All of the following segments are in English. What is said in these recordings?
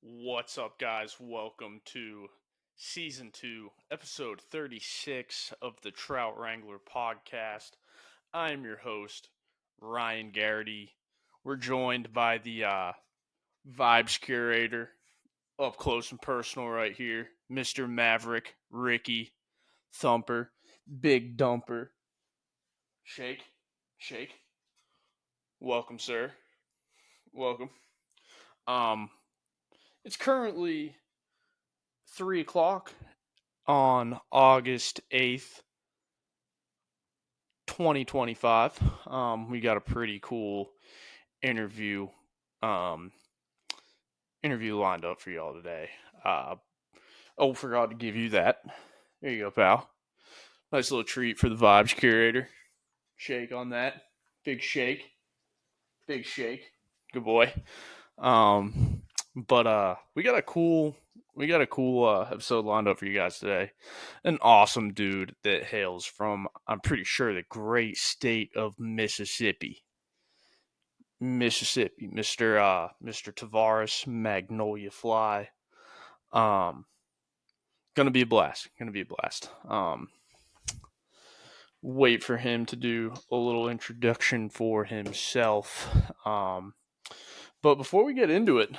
What's up, guys? Welcome to Season 2, Episode 36 of the Trout Wrangler Podcast. I'm your host, Ryan Garrity. We're joined by the Vibes Curator, up close and personal right here, Mr. Maverick, Ricky, Thumper, Big Dumper. Shake, shake. Welcome, sir. Welcome. Um, it's currently 3 o'clock on August 8th, 2025. We got a pretty cool interview um, interview lined up for y'all today. Forgot to give you that. There you go, pal. Nice little treat for the Vibes Curator. Shake on that. Big shake. Big shake. Good boy. But we got a cool episode lined up for you guys today. An awesome dude that hails from, I'm pretty sure, the great state of Mississippi. Mr. Tavares, Magnolia Fly. Gonna be a blast. Wait for him to do a little introduction for himself. But before we get into it,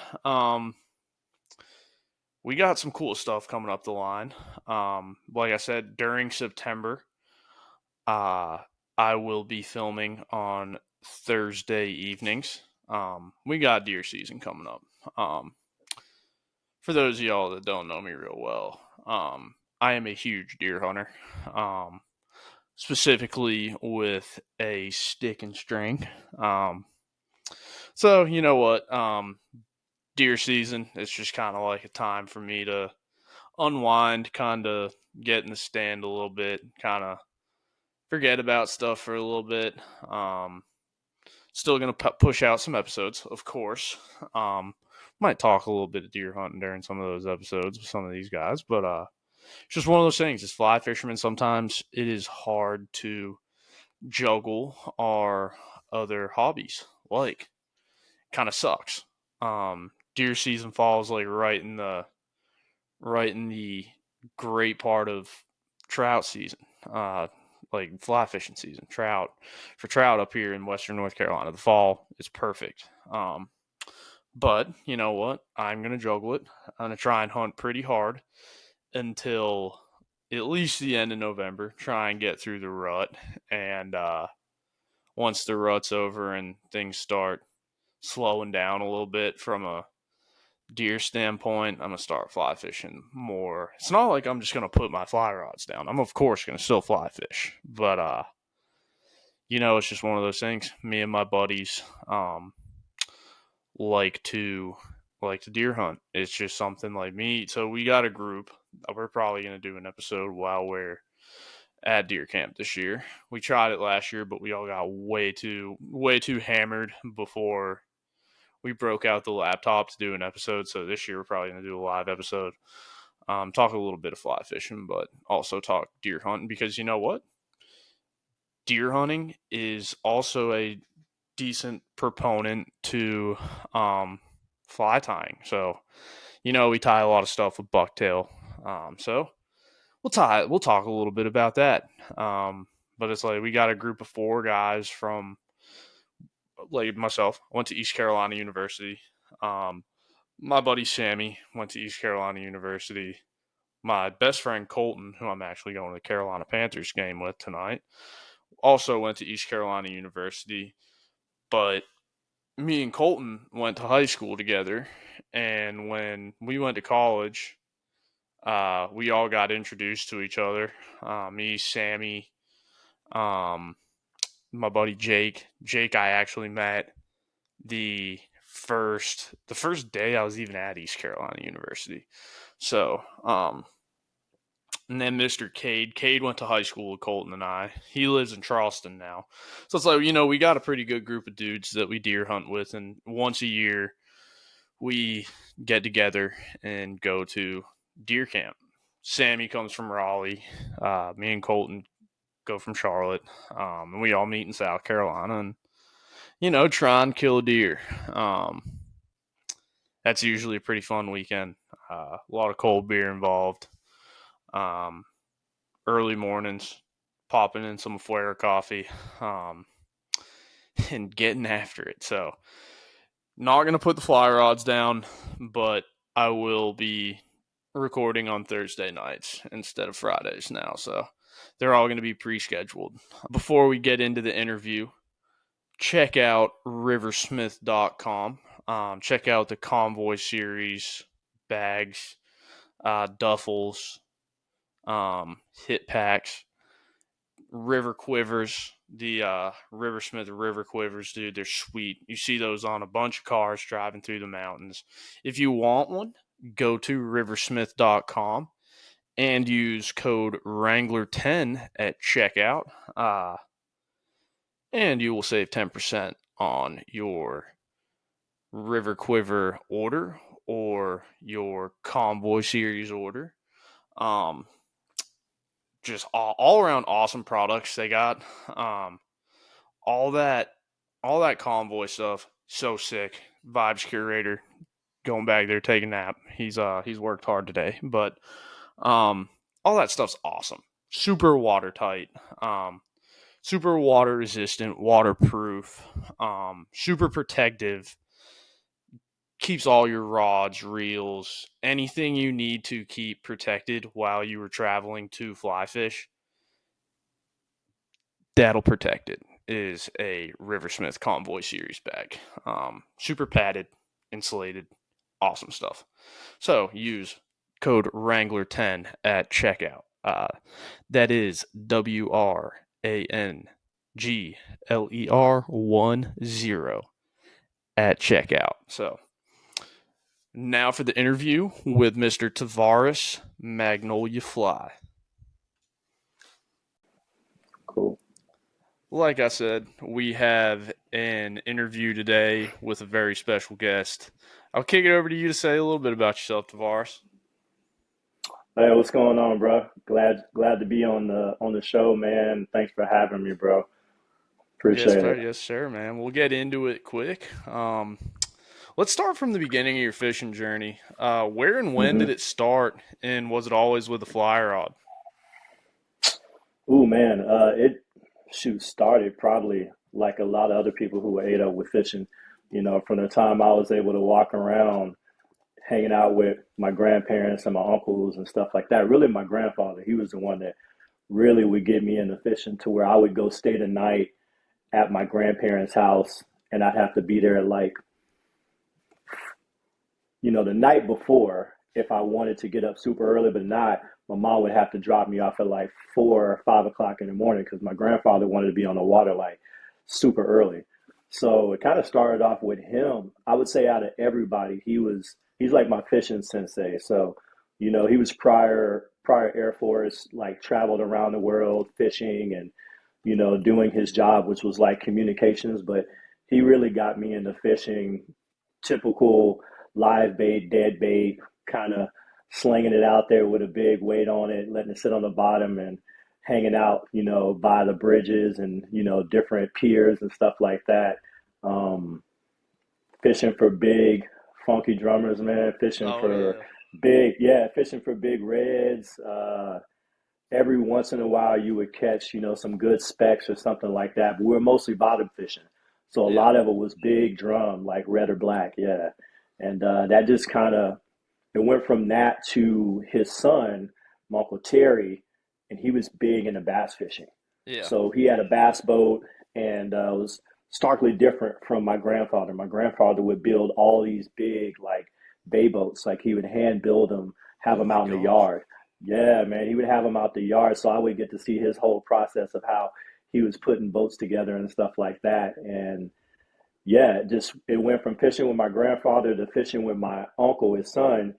we got some cool stuff coming up the line. Like I said, during September, I will be filming on Thursday evenings. We got deer season coming up. For those of y'all that don't know me real well, I am a huge deer hunter. Specifically with a stick and string. So you know what? Deer season, it's just kind of like a time for me to unwind, kind of get in the stand a little bit, kind of forget about stuff for a little bit. Still gonna push out some episodes, of course. Might talk a little bit of deer hunting during some of those episodes with some of these guys, but it's just one of those things. As fly fishermen, sometimes it is hard to juggle our other hobbies. Like, kind of sucks. Deer season falls like right in the great part of trout season. Like fly fishing season, trout up here in Western North Carolina. The fall is perfect. But you know what? I'm gonna juggle it. I'm gonna try and hunt pretty hard until at least the end of November. Try and get through the rut, and once the rut's over and things start slowing down a little bit from a deer standpoint, I'm gonna start fly fishing more. It's not like I'm just gonna put my fly rods down. I'm of course gonna still fly fish, but it's just one of those things. Me and my buddies like to deer hunt. It's just something like me. So we got a group. We're probably gonna do an episode while we're at deer camp this year. We tried it last year, but we all got way too hammered before we broke out the laptop to do an episode. So this year we're probably going to do a live episode. Talk a little bit of fly fishing, but also talk deer hunting, because you know what? Deer hunting is also a decent proponent to fly tying. So, we tie a lot of stuff with bucktail. So we'll talk a little bit about that. But it's like we got a group of 4 guys from, like myself. I went to East Carolina University. My buddy Sammy went to East Carolina University. My best friend Colton, who I'm actually going to the Carolina Panthers game with tonight, also went to East Carolina University. But me and Colton went to high school together, and when we went to college, we all got introduced to each other. Me, Sammy, my buddy Jake. Jake, I actually met the first day I was even at East Carolina University. So, and then Mr. Cade. Cade went to high school with Colton and I. He lives in Charleston now. So it's like, we got a pretty good group of dudes that we deer hunt with, and once a year we get together and go to deer camp. Sammy comes from Raleigh. Me and Colton go from Charlotte. And we all meet in South Carolina and, try and kill a deer. that's usually a pretty fun weekend. A lot of cold beer involved. Um, Early mornings, popping in some Fuera coffee, um, and getting after it. So, not going to put the fly rods down, but I will be recording on Thursday nights instead of Fridays now. So, they're all going to be pre scheduled. Before we get into the interview, check out riversmith.com. Check out the Convoy series bags, duffels, hit packs, river quivers. The Riversmith river quivers, dude, they're sweet. You see those on a bunch of cars driving through the mountains. If you want one, go to riversmith.com and use code Wrangler10 at checkout. And you will save 10% on your River Quiver order or your Convoy series order. Just all around awesome products they got. All that Convoy stuff, so sick. Vibes curator going back there taking a nap. He's worked hard today, but all that stuff's awesome. Super watertight. Super water resistant, waterproof, super protective, keeps all your rods, reels, anything you need to keep protected while you were traveling to fly fish. That'll protect it. Is a Riversmith Convoy series bag. Super padded, insulated, awesome stuff. So use code Wrangler10 at checkout. That is WRANGLER10 at checkout. So now for the interview with Mr. Tavares, Magnolia Fly. Cool. Like I said, we have an interview today with a very special guest. I'll kick it over to you to say a little bit about yourself, Tavares. Hey, what's going on, bro? Glad to be on the show, man. Thanks for having me, bro. Yes, Appreciate sir. it. Yes, sir, man. We'll get into it quick. Let's start from the beginning of your fishing journey. Where and when did hmm it start, and was it always with a fly rod? Ooh, man. It started probably like a lot of other people who were ate up with fishing. From the time I was able to walk around, hanging out with my grandparents and my uncles and stuff like that. Really, my grandfather, he was the one that really would get me into fishing to where I would go stay the night at my grandparents' house, and I'd have to be there like the night before if I wanted to get up super early, but not, my mom would have to drop me off at like 4 or 5 o'clock in the morning because my grandfather wanted to be on the water like super early. So it kind of started off with him. I would say out of everybody, he's like my fishing sensei. So, he was prior Air Force, like traveled around the world fishing and doing his job, which was like communications, but he really got me into fishing, typical live bait, dead bait, kind of slinging it out there with a big weight on it, letting it sit on the bottom and hanging out, by the bridges and, different piers and stuff like that. Um, Fishing for big, funky drummers, man, fishing Oh for yeah, fishing for big reds. Every once in a while you would catch, some good specks or something like that. But we were mostly bottom fishing. So a yeah. lot of it was big drum, like red or black, yeah. And that just kind of, it went from that to his son, my Uncle Terry, and he was big into bass fishing. Yeah. So he had a bass boat and it was starkly different from my grandfather. My grandfather would build all these big, like, bay boats. Like he would hand build them, have Oh them my out in the gosh. yard. Yeah, man, he would have them out the yard, so I would get to see his whole process of how he was putting boats together and stuff like that. And yeah, it went from fishing with my grandfather to fishing with my uncle, his son,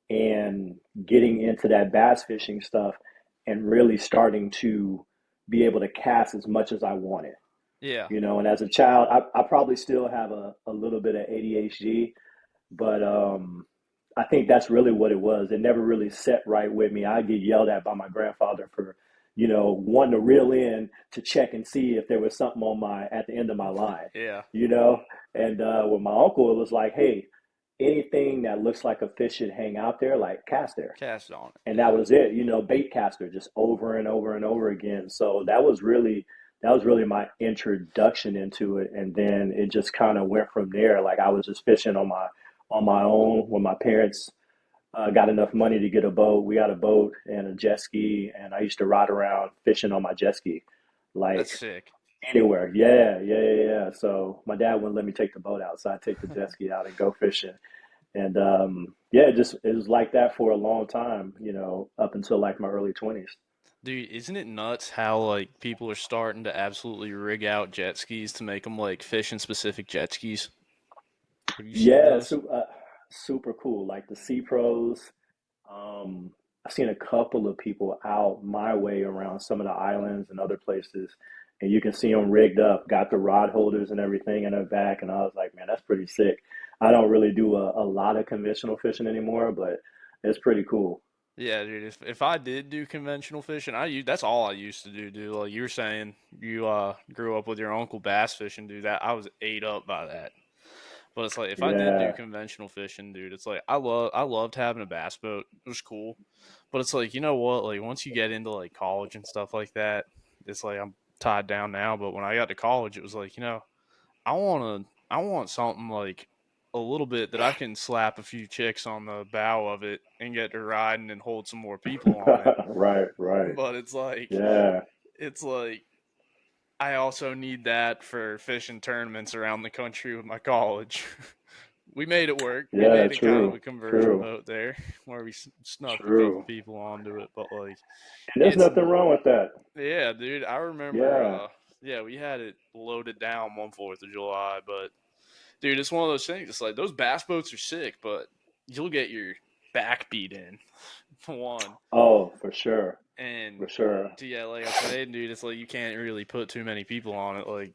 and getting into that bass fishing stuff and really starting to be able to cast as much as I wanted. Yeah. And as a child, I probably still have a little bit of ADHD, but I think that's really what it was. It never really set right with me. I get yelled at by my grandfather for, wanting to reel in to check and see if there was something on my at the end of my line, Yeah. you know. And with my uncle, it was like, hey, anything that looks like a fish should hang out there, like cast there. Cast on it. And Yeah. that was it, bait caster just over and over and over again. So that was really my introduction into it. And then it just kind of went from there. Like I was just fishing on my own when my parents got enough money to get a boat. We got a boat and a jet ski, and I used to ride around fishing on my jet ski, like That's sick. anywhere. Yeah, yeah, yeah, yeah. So my dad wouldn't let me take the boat out, so I'd take the jet ski out and go fishing. And yeah, it was like that for a long time, up until like my early 20s. Dude, isn't it nuts how like people are starting to absolutely rig out jet skis to make them like fishing specific jet skis? Have you seen Yeah, those? super cool. Like the Sea Pros. I've seen a couple of people out my way around some of the islands and other places, and you can see them rigged up, got the rod holders and everything in their back. And I was like, man, that's pretty sick. I don't really do a lot of conventional fishing anymore, but it's pretty cool. Yeah, dude. If I did do conventional fishing, that's all I used to do, dude. Like you were saying, you grew up with your uncle bass fishing, dude. That I was ate up by that. But it's like if I did do Yeah, conventional fishing, dude, it's like I loved having a bass boat. It was cool. But it's like, you know what? Like once you get into like college and stuff like that, it's like I'm tied down now. But when I got to college, it was like, I want something like a little bit that I can slap a few chicks on the bow of it and get to riding and hold some more people on it. right, right. But Yeah, it's like I also need that for fishing tournaments around the country with my college. We made it work. We yeah, made it kind of a true, conversion true, boat there where we snuck a couple true. people onto it. But like, And there's it's nothing wrong with that. yeah, dude. I remember. Yeah, Yeah, we had it loaded down one Fourth of July, but dude, it's one of those things. It's like those bass boats are sick, but you'll get your back beat in for one. oh, for sure, And for sure. yeah, like I said, dude, it's like you can't really put too many people on it. Like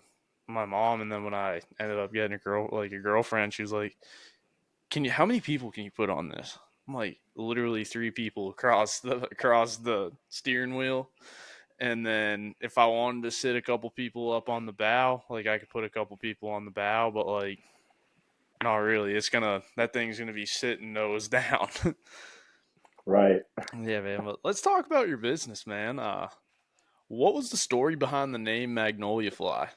my mom, and then when I ended up getting a girlfriend, she was like, "Can you? How many people can you put on this?" I'm like, literally three people across the steering wheel. And then if I wanted to sit a couple people up on the bow, like I could put a couple people on the bow, but like not really. That thing's gonna be sitting nose down. Right. Yeah, man. But let's talk about your business, man. What was the story behind the name Magnolia Fly?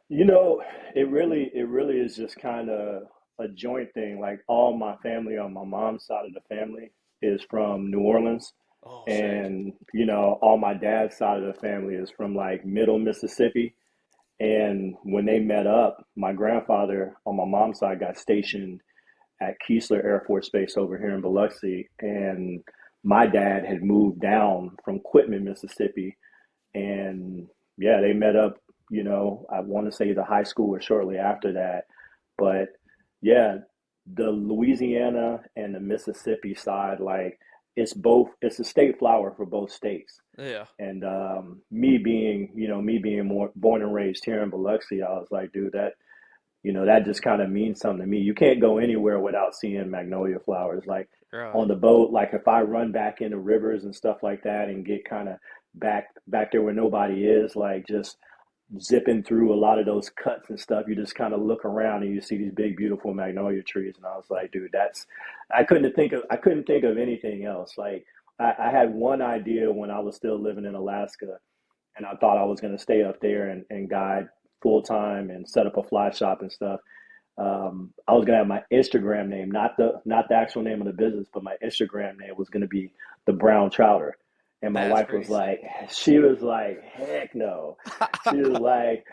You know, it really is just kind of a joint thing. Like all my family on my mom's side of the family is from New Orleans, Oh, sick. and all my dad's side of the family is from like Middle Mississippi. And when they met up, my grandfather on my mom's side got stationed at Keesler Air Force Base over here in Biloxi, and my dad had moved down from Quitman, Mississippi, and yeah, they met up, I want to say the high school or shortly after that. But yeah, the Louisiana and the Mississippi side, like it's a state flower for both states. Yeah. And me being more born and raised here in Biloxi, I was like, dude, that just kind of means something to me. You can't go anywhere without seeing magnolia flowers. Like Right. on the boat, like if I run back into rivers and stuff like that and get kind of back there where nobody is, like just zipping through a lot of those cuts and stuff, you just kind of look around and you see these big, beautiful magnolia trees. And I was like, dude, I couldn't think of anything else. Like I had one idea when I was still living in Alaska, and I thought I was going to stay up there and guide full time and set up a fly shop and stuff. I was gonna have my Instagram name, not the actual name of the business, but my Instagram name was gonna be the Brown Trouter. And my That's wife pretty was like, sick. she was like, heck no. She was like,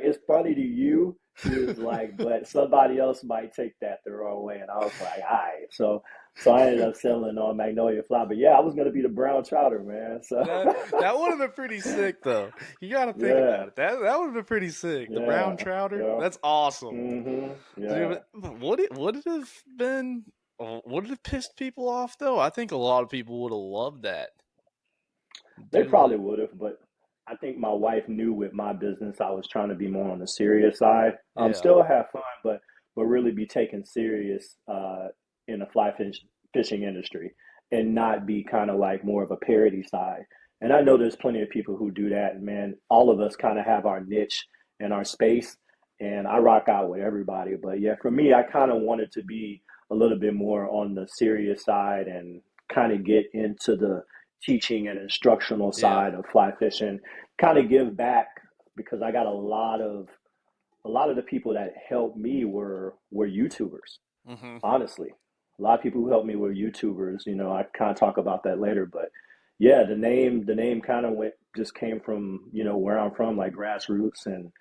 it's funny to you. She was like, but somebody else might take that the wrong way. And I was like, all right. So I ended up settling on Magnolia Fly. But yeah, I was gonna be the Brown Trouter, man. So That would have been pretty sick though. You got to think yeah, about it. That would have been pretty sick. The yeah, brown trouter. yeah. That's awesome. Yeah. Dude, but would it have been? Would it have pissed people off though? I think a lot of people would have loved that. They Do probably like would have, but I think my wife knew with my business I was trying to be more on the serious side. yeah, Still have fun, but really be taken serious in the fishing industry and not be kind of like more of a parody side. And I know there's plenty of people who do that, and man, all of us kind of have our niche and our space. and I rock out with everybody. But yeah, for me, I kind of wanted to be a little bit more on the serious side and kind of get into the teaching and instructional Yeah. side of fly fishing, kind of give back because I got a lot of the people that helped me were YouTubers, Mm-hmm. honestly. A lot of people who helped me were YouTubers. I kind of talk about that later, but yeah, the name kind of went just came from where I'm from, like grassroots, and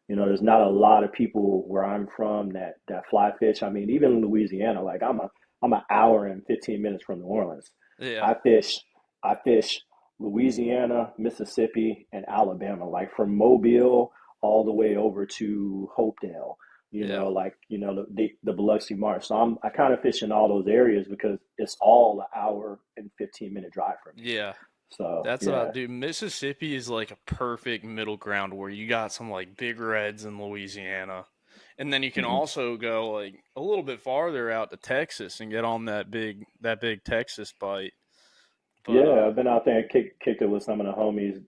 there's not a lot of people where I'm from that fly fish. I mean, even in Louisiana, like I'm an hour and 15 minutes from New Orleans. Yeah. I fish I fish Louisiana, Mississippi, and Alabama, like from Mobile all the way over to Hopedale, Yeah. like the Biloxi Marsh. So I kind of fish in all those areas because it's all an hour and 15-minute drive from me. Yeah. So That's what I yeah, do. Mississippi is like a perfect middle ground where you got some like big reds in Louisiana. And then you can hmm also go like a little bit farther out to Texas and get on that big Texas bite. But yeah. I've been out there and kicked it with some of the homies.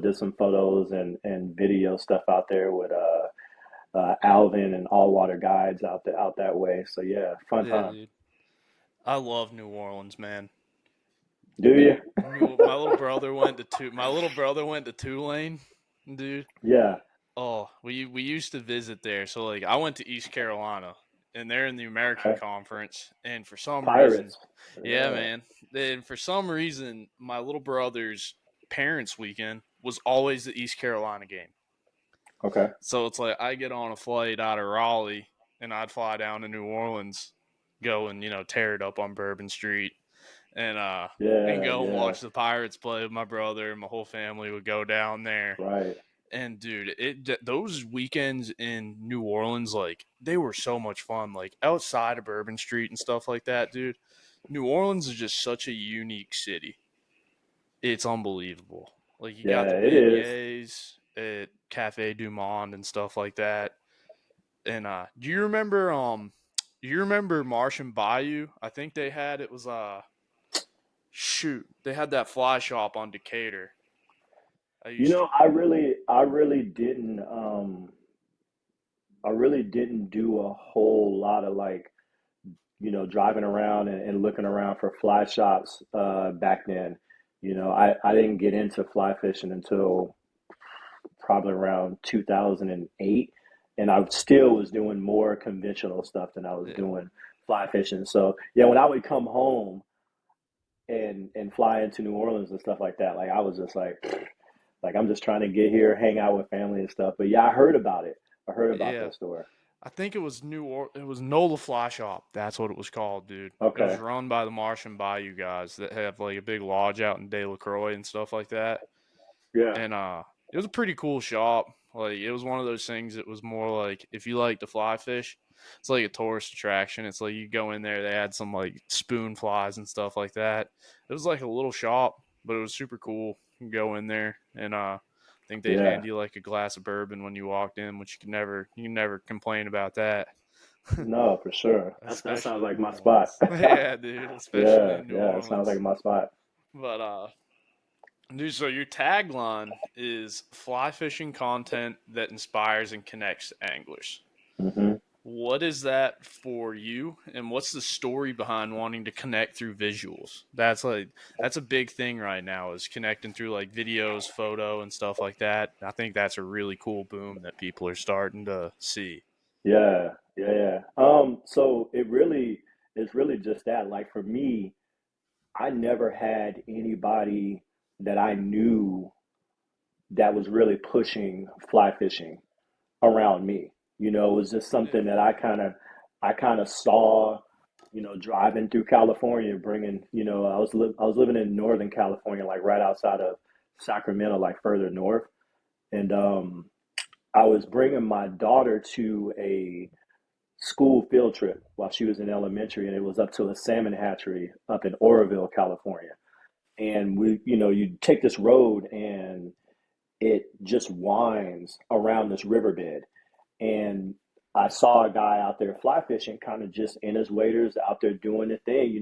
Did some photos and video stuff out there with Alvin and All Water Guides out that way. So yeah, fun yeah, time. dude. I love New Orleans, man. Do you? My little brother went to Tulane, dude. Yeah. Oh, we used to visit there. So like I went to East Carolina and they're in the American Okay. Conference and for some reason, Pirates. yeah, Yeah. man. Then for some reason my little brother's parents weekend was always the East Carolina game. Okay. So it's like I get on a flight out of Raleigh and I'd fly down to New Orleans, go and tear it up on Bourbon Street and Yeah. go and Yeah. watch the Pirates play with my brother and my whole family would go down there. Right. And dude, those weekends in New Orleans, like they were so much fun. Like outside of Bourbon Street and stuff like that, dude. New Orleans is just such a unique city. It's unbelievable. Like you got Yeah. the It is. beignets at Cafe Du Monde and stuff like that. And do you remember Martian Bayou? I think they had it was shoot, they had that fly shop on Decatur. I used to I really didn't do a whole lot of like driving around and looking around for fly shops back then. I didn't get into fly fishing until probably around 2008, and I still was doing more conventional stuff than I was yeah. doing fly fishing. So yeah, when I would come home and fly into New Orleans and stuff like that, like I was just like I'm just trying to get here, hang out with family and stuff. But yeah, I heard about it. I heard about Yeah. that store. I think it was Nola Fly Shop. That's what it was called, dude. It was Okay. run by the Martian Bayou guys that have like a big lodge out in De La Croix and stuff like that. Yeah. And it was a pretty cool shop. Like it was one of those things that was more like if you like to fly fish, it's like a tourist attraction. It's like you go in there, they had some like spoon flies and stuff like that. It was like a little shop, but it was super cool. You can go in there and I think they'd Yeah. hand you like a glass of bourbon when you walked in, which you can never complain about that. No, for sure. That sounds Especially in like New my spot. Orleans. Yeah, dude, especially Yeah. in New Yeah. It sounds like Orleans. my spot. But dude, so your tagline is fly fishing content that inspires and connects anglers. hmm What is that for you, and what's the story behind wanting to connect through visuals? That's a big thing right now is connecting through like videos, photo, and stuff like that. I think that's a really cool boom that people are starting to see. Yeah. Yeah. Yeah. So it's really just that. Like for me, I never had anybody that I knew that was really pushing fly fishing around me. It was just Yeah, something that I kind of saw, driving through California, bringing, I was living in Northern California, like right outside of Sacramento, like further north, and I was bringing my daughter to a school field trip while she was in elementary, and it was up to a salmon hatchery up in Oroville, California. And you take this road and it just winds around this riverbed. And I saw a guy out there fly fishing, kind of just in his waders out there doing the thing,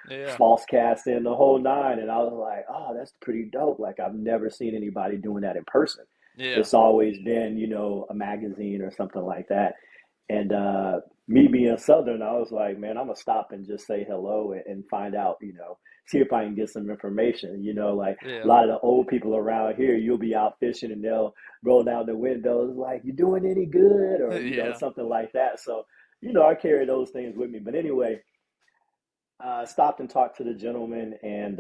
yeah, false casting the whole nine. And I was like, oh, that's pretty dope. Like I've never seen anybody doing that in person. Yeah. It's always been, a magazine or something like that. And me being Southern, I was like, man, I'm gonna stop and just say hello and find out, see if I can get some information. Like a Yeah. lot of the old people around here, you'll be out fishing and they'll roll down the windows like, "You doing any good?" or Yeah. something like that. So, I carry those things with me. But anyway, stopped and talked to the gentleman, and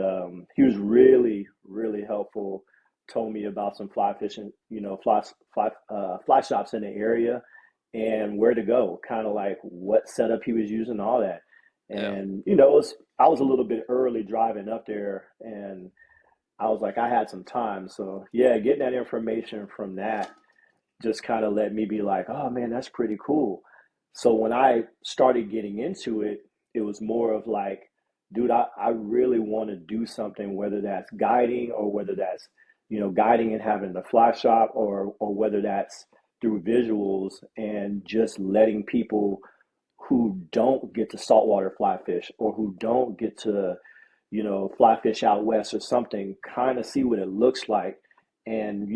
he was really, really helpful. Told me about some fly fishing, fly shops in the area, and where to go, kind of like what setup he was using, all that. Yeah. And I was a little bit early driving up there, and I was like, I had some time, so yeah, getting that information from that just kind of let me be like, oh man, that's pretty cool. So when I started getting into it, it was more of like, dude, I really want to do something, whether that's guiding or whether that's, guiding and having the fly shop, or whether that's through visuals and just letting people who don't get to saltwater fly fish, or who don't get to, fly fish out west or something, kind of see what it looks like, and,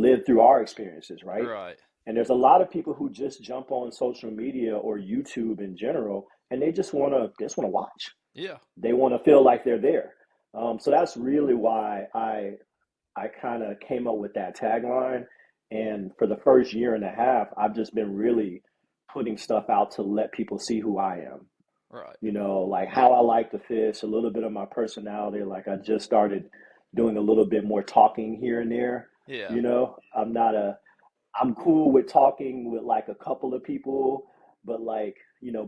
live through our experiences, right? Right. And there's a lot of people who just jump on social media or YouTube in general, and they just want to watch. Yeah. They want to feel like they're there. So that's really why I kind of came up with that tagline. And for the first year and a half, I've just been really putting stuff out to let people see who I am. Right. Like how I like to fish, a little bit of my personality. Like I just started doing a little bit more talking here and there. Yeah. I'm cool with talking with like a couple of people, but like,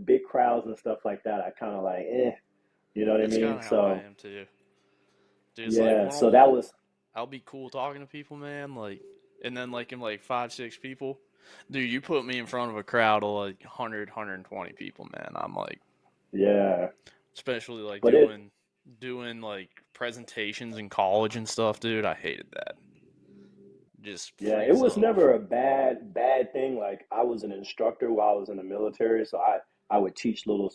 big crowds and stuff like that, I kind of like, you know what I That's kind mean? of how I So, am too. Dude, it's like yeah, one so on that one. was, I'll be cool talking to people, man. Like, and then like in like five, six people, dude, you put me in front of a crowd of like 100, people, man. I'm like, yeah, especially like but it, doing like presentations in college and stuff, dude. I hated that. Just yeah, it freaks was off. never a bad thing. Like I was an instructor while I was in the military, so I would teach little,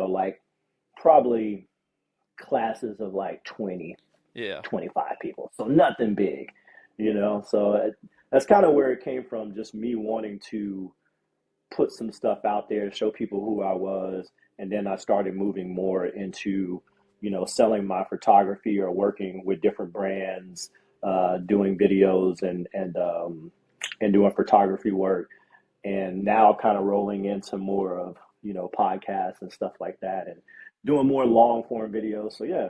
like probably classes of like twenty, Yeah. 25 people. So nothing big, So that's kind of where it came from, just me wanting to put some stuff out there to show people who I was. And then I started moving more into, selling my photography or working with different brands, doing videos and doing photography work. And now kind of rolling into more of, podcasts and stuff like that, and doing more long form videos. So yeah,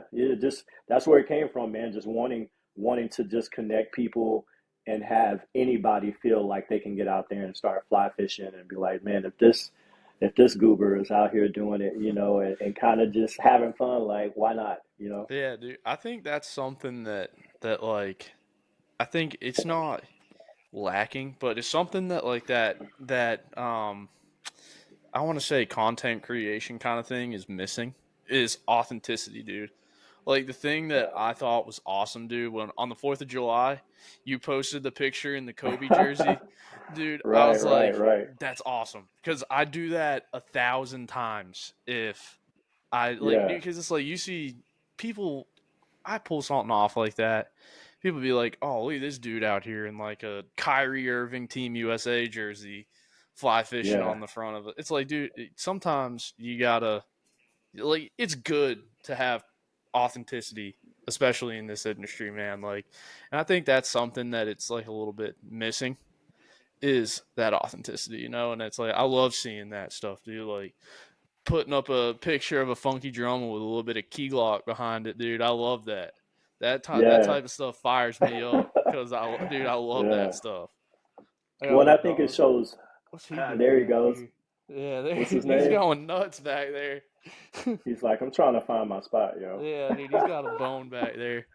that's where it came from, man. Just wanting to just connect people and have anybody feel like they can get out there and start fly fishing and be like, man, if this goober is out here doing it, and kind of just having fun, like why not? Yeah, dude. I think that's something that like I think it's not lacking, but it's something that like that I want to say content creation kind of thing is missing is authenticity, dude. Like the thing that I thought was awesome, dude, when on the 4th of July, you posted the picture in the Kobe jersey, dude, I Right, was right, like, right. that's awesome. Because I do that 1,000 times if I like, Yeah, because it's like you see people, I pull something off like that. People be like, oh, look at this dude out here in like a Kyrie Irving Team USA jersey, fly fishing yeah, on the front of it. It's like, dude, sometimes you gotta like it's good to have authenticity, especially in this industry, man. Like, and I think that's something that it's like a little bit missing is that authenticity, And it's like I love seeing that stuff, dude. Like putting up a picture of a funky drummer with a little bit of key glock behind it, dude. I love that. That yeah. type of stuff fires me up because dude, I love that Yeah. stuff. I got a Well, and little I think it dog. shows. What's he doing There he back goes. here? Yeah, there What's his he's name? going nuts back there. He's like, I'm trying to find my spot, yo. Yeah, dude, he's got a bone back there.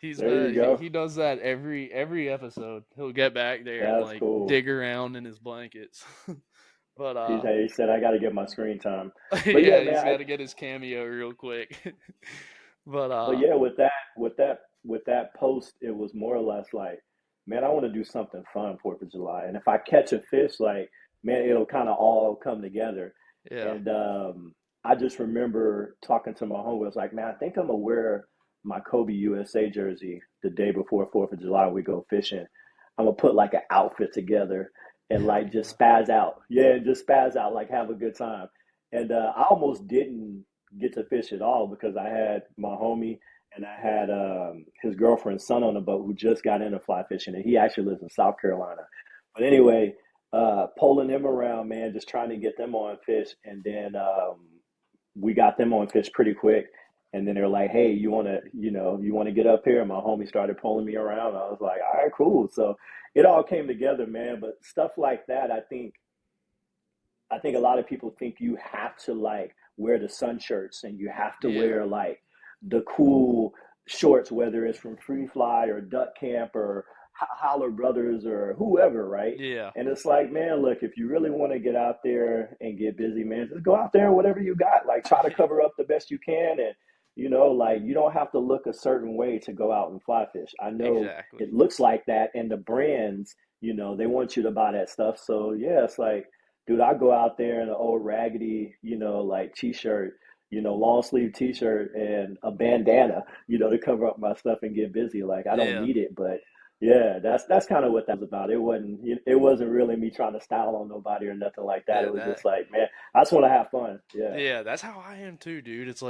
There you He, go. he does that every episode. He'll get back there and That's like cool. dig around in his blankets. But He said I got to get my screen time. But yeah, yeah, man. he's got to get his cameo real quick. But But yeah, with that post, it was more or less like, man, I want to do something fun 4th of July, and if I catch a fish, like, man, it'll kind of all come together. yeah, And I just remember talking to my homie. I was like, man, I think I'm gonna wear my Kobe USA jersey the day before 4th of July. We go fishing. I'm gonna put like an outfit together and like just spaz out. Yeah, just spaz out, like have a good time. And I almost didn't get to fish at all because I had my homie and I had his girlfriend's son on the boat who just got into fly fishing, and he actually lives in South Carolina. But anyway, pulling them around, man, just trying to get them on fish, and then we got them on fish pretty quick. And then they're like, "Hey, you want to get up here?" And my homie started pulling me around. I was like, "All right, cool." So it all came together, man. But stuff like that, I think a lot of people think you have to like wear the sun shirts and you have to Yeah. wear like the cool shorts, whether it's from Free Fly or Duck Camp or Holler Brothers or whoever, right? Yeah. And it's like, man, look, if you really want to get out there and get busy, man, just go out there, whatever you got. Like, try to cover up the best you can. And, like, you don't have to look a certain way to go out and fly fish. I know Exactly. it looks like that. And the brands, they want you to buy that stuff. So, yeah, it's like, dude, I go out there in an old raggedy, like t-shirt, long sleeve t-shirt and a bandana, to cover up my stuff and get busy. Like I don't Yeah. need it, but yeah, that's kind of what that was about. It wasn't really me trying to style on nobody or nothing like that. Yeah. It was just like, man, I just want to have fun. Yeah. Yeah, that's how I am too, dude. It's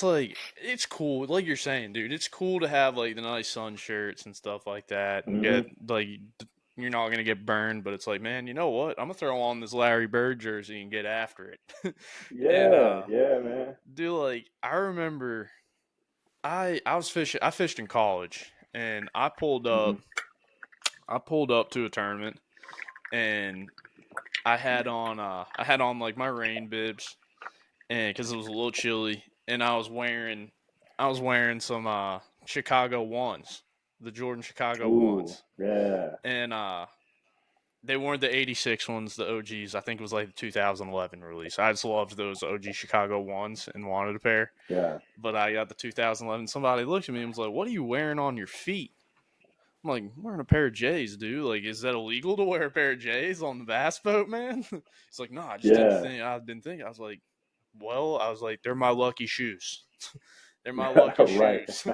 like, it's cool. Like you're saying, dude, it's cool to have like the nice sun shirts and stuff like that and Hmm. get like you're not going to get burned, but it's like, man, you know what? I'm going to throw on this Larry Bird jersey and get after it. and Yeah, yeah, man. dude, like I remember I was fishing I fished in college and Hmm. I pulled up to a tournament and I had on like my rain bibs and because it was a little chilly, and I was wearing some Chicago ones, the Jordan Chicago Ooh, ones, yeah, and they weren't the '86 ones, the OGs. I think it was like the 2011 release. I just loved those OG Chicago ones and wanted a pair, yeah. but I got the 2011. Somebody looked at me and was like, "What are you wearing on your feet?" I'm like, "I'm wearing a pair of J's, dude. Like, is that illegal to wear a pair of J's on the bass boat, man?" He's like, "No, I just didn't Yeah. think. I didn't think." I was like, "Well, I was like, they're my lucky shoes. They're my lucky Right. shoes,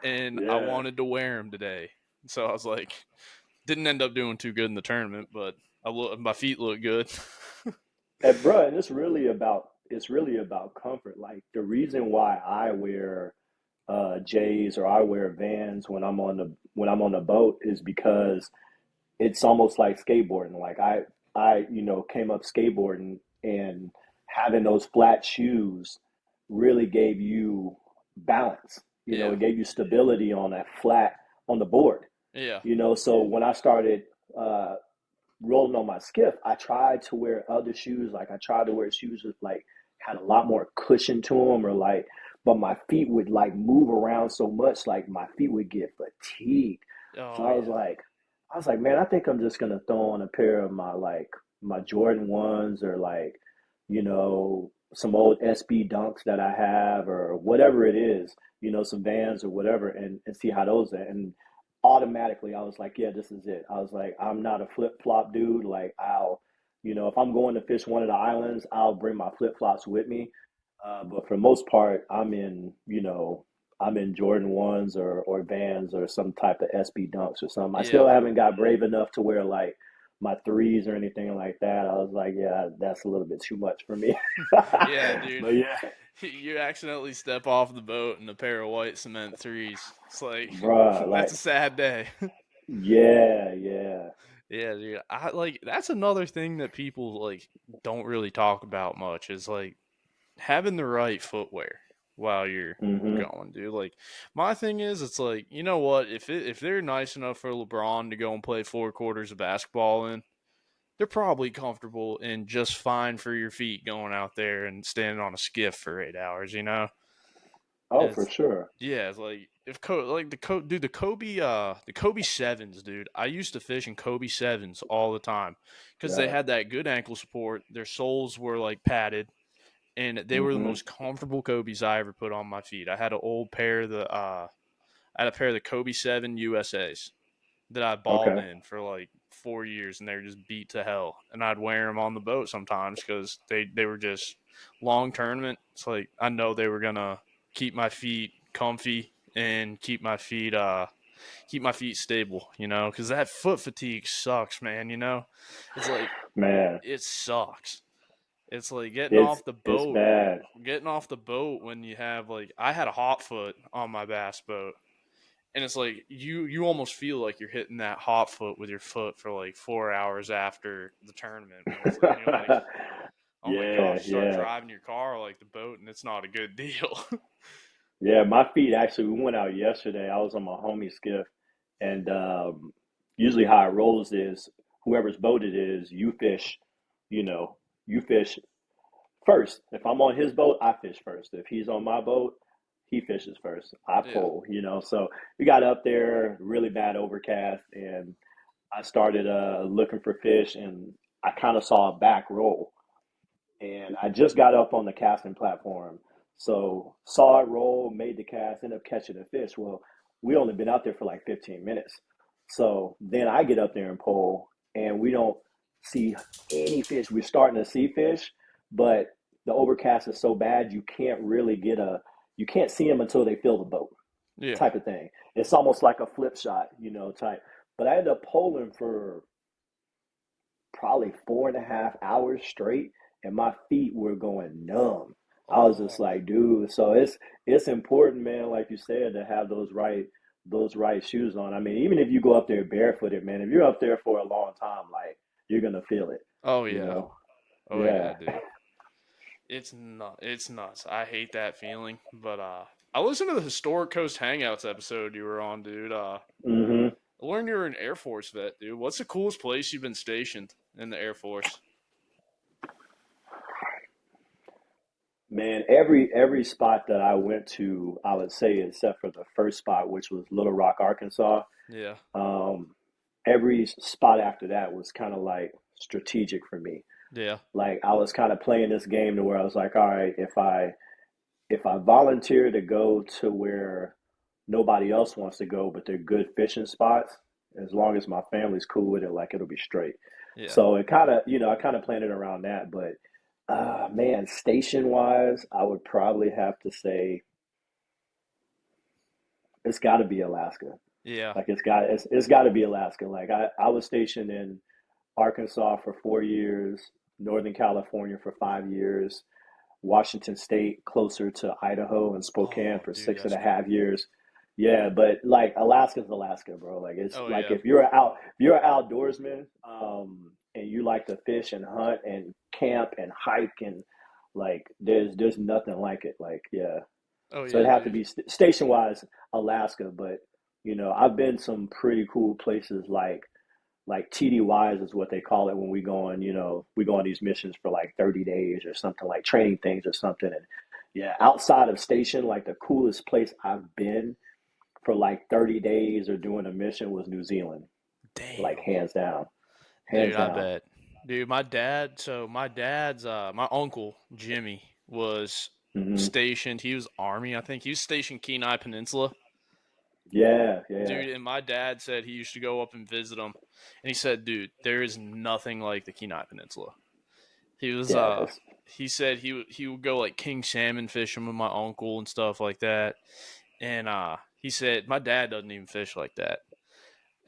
and I Yeah. wanted to wear them today." So I was like, didn't end up doing too good in the tournament, but my feet look good. And bro, and it's really about comfort. Like the reason why I wear J's or I wear Vans when I'm on the boat is because it's almost like skateboarding. Like I came up skateboarding, and having those flat shoes really gave you balance. Yeah, It gave you stability on that flat on the board. yeah, So when I started uh, rolling on my skiff, I tried to wear other shoes. Like I tried to wear shoes that like had a lot more cushion to them, or like, but my feet would like move around so much, like my feet would get fatigued. So oh I was yeah, like, man, I think I'm just gonna throw on a pair of my Jordan ones, or like, some old SB Dunks that I have, or whatever it is, some Vans or whatever, and see how those are. And automatically I was like, yeah, this is it. I was like, I'm not a flip flop dude. Like if I'm going to fish one of the islands, I'll bring my flip flops with me. But for the most part, I'm in Jordan ones or Vans or some type of SB Dunks or something. I still yeah, haven't got brave enough to wear like my threes or anything like that. I was like, yeah, that's a little bit too much for me. yeah, dude. But yeah, You accidentally step off the boat in a pair of white cement threes. It's like bruh, that's like, a sad day. yeah, yeah, Yeah, dude. I like that's another thing that people like don't really talk about much is like having the right footwear while you're hmm, going, dude. Like my thing is it's like, you know what, if they're nice enough for LeBron to go and play 4 quarters of basketball in, they're probably comfortable and just fine for your feet going out there and standing on a skiff for 8 hours, you know? oh, for It's sure, yeah, it's like if like dude the Kobe sevens, dude. I used to fish in Kobe sevens all the time because they yeah, had that good ankle support. Their soles were like padded, and they were the hmm, most comfortable Kobe's I ever put on my feet. I had an old pair of the I had a pair of the Kobe 7 USA's that I balled okay. in for like 4 years, and they were just beat to hell. And I'd wear them on the boat sometimes because they were just long tournament. It's like I know they were gonna keep my feet comfy and keep my feet keep my feet stable, because that foot fatigue sucks, man. It's like Man, it sucks. It's like it's bad. getting off the boat when you have like I had a hot foot on my bass boat, and it's like you almost feel like you're hitting that hot foot with your foot for like 4 hours after the tournament. When it's like you're like, oh my Yeah, gosh, start yeah. driving your car like the boat, and it's not a good deal. Yeah, my feet actually, we went out yesterday. I was on my homie skiff, and usually how it rolls is whoever's boat it is, you know, you fish first. If I'm on his boat, I fish first. If he's on my boat, he fishes first. I Yeah. pull. So we got up there, really bad overcast, and I started looking for fish, and I kind of saw a back roll. And I just got up on the casting platform. So saw it roll, made the cast, ended up catching a fish. Well, we only been out there for like 15 minutes. So then I get up there and pull, and we don't see any fish. We're starting to see fish, but the overcast is so bad you can't see them until they fill the boat, Yeah. type of thing. It's almost like a flip shot, type. But I ended up pulling for probably 4.5 hours straight, and my feet were going numb. I was just Oh, like, dude. So it's important, man. Like you said, to have those right shoes on. I mean, even if you go up there barefooted, man, if you're up there for a long time, like you're gonna feel it. oh You yeah, know? oh yeah, Yeah. dude. It's nuts. I hate that feeling. But I listened to the Historic Coast Hangouts episode you were on, dude. hmm I learned you're an Air Force vet, dude. What's the coolest place you've been stationed in the Air Force? Man, every spot that I went to, I would say, except for the first spot, which was Little Rock, Arkansas. Yeah. Um, every spot after that was kind of like strategic for me. Yeah. Like I was kind of playing this game to where I was like, all right, if I volunteer to go to where nobody else wants to go, but they're good fishing spots, as long as my family's cool with it, like it'll be straight. Yeah. So it kind of, I kind of planned it around that. But man, station wise, I would probably have to say it's got to be Alaska. Yeah. Like it's got to be Alaska. Like I was stationed in Arkansas for 4 years, Northern California for 5 years, Washington State closer to Idaho and Spokane Oh, for dude, six and that's a half cool. years. Yeah, but like Alaska's Alaska, bro. Like it's Oh like yeah. if you're an outdoorsman, and you like to fish and hunt and camp and hike and like there's nothing like it. Like yeah, Oh so yeah, it'd have to dude. be station wise Alaska, but I've been some pretty cool places like TDYs is what they call it when we go on these missions for like 30 days or something, like training things or something. And yeah, outside of station, like the coolest place I've been for like 30 days or doing a mission was New Zealand, like Damn. hands down, Dude, hands I down. bet. Dude, my uncle Jimmy was hmm stationed. He was Army, I think. He was stationed Kenai Peninsula. Yeah, yeah, Dude, and my dad said he used to go up and visit him, and he said, "Dude, there is nothing like the Kenai Peninsula." He was yeah. It's he said he would go like king salmon fishing with my uncle and stuff like that. And he said my dad doesn't even fish like that.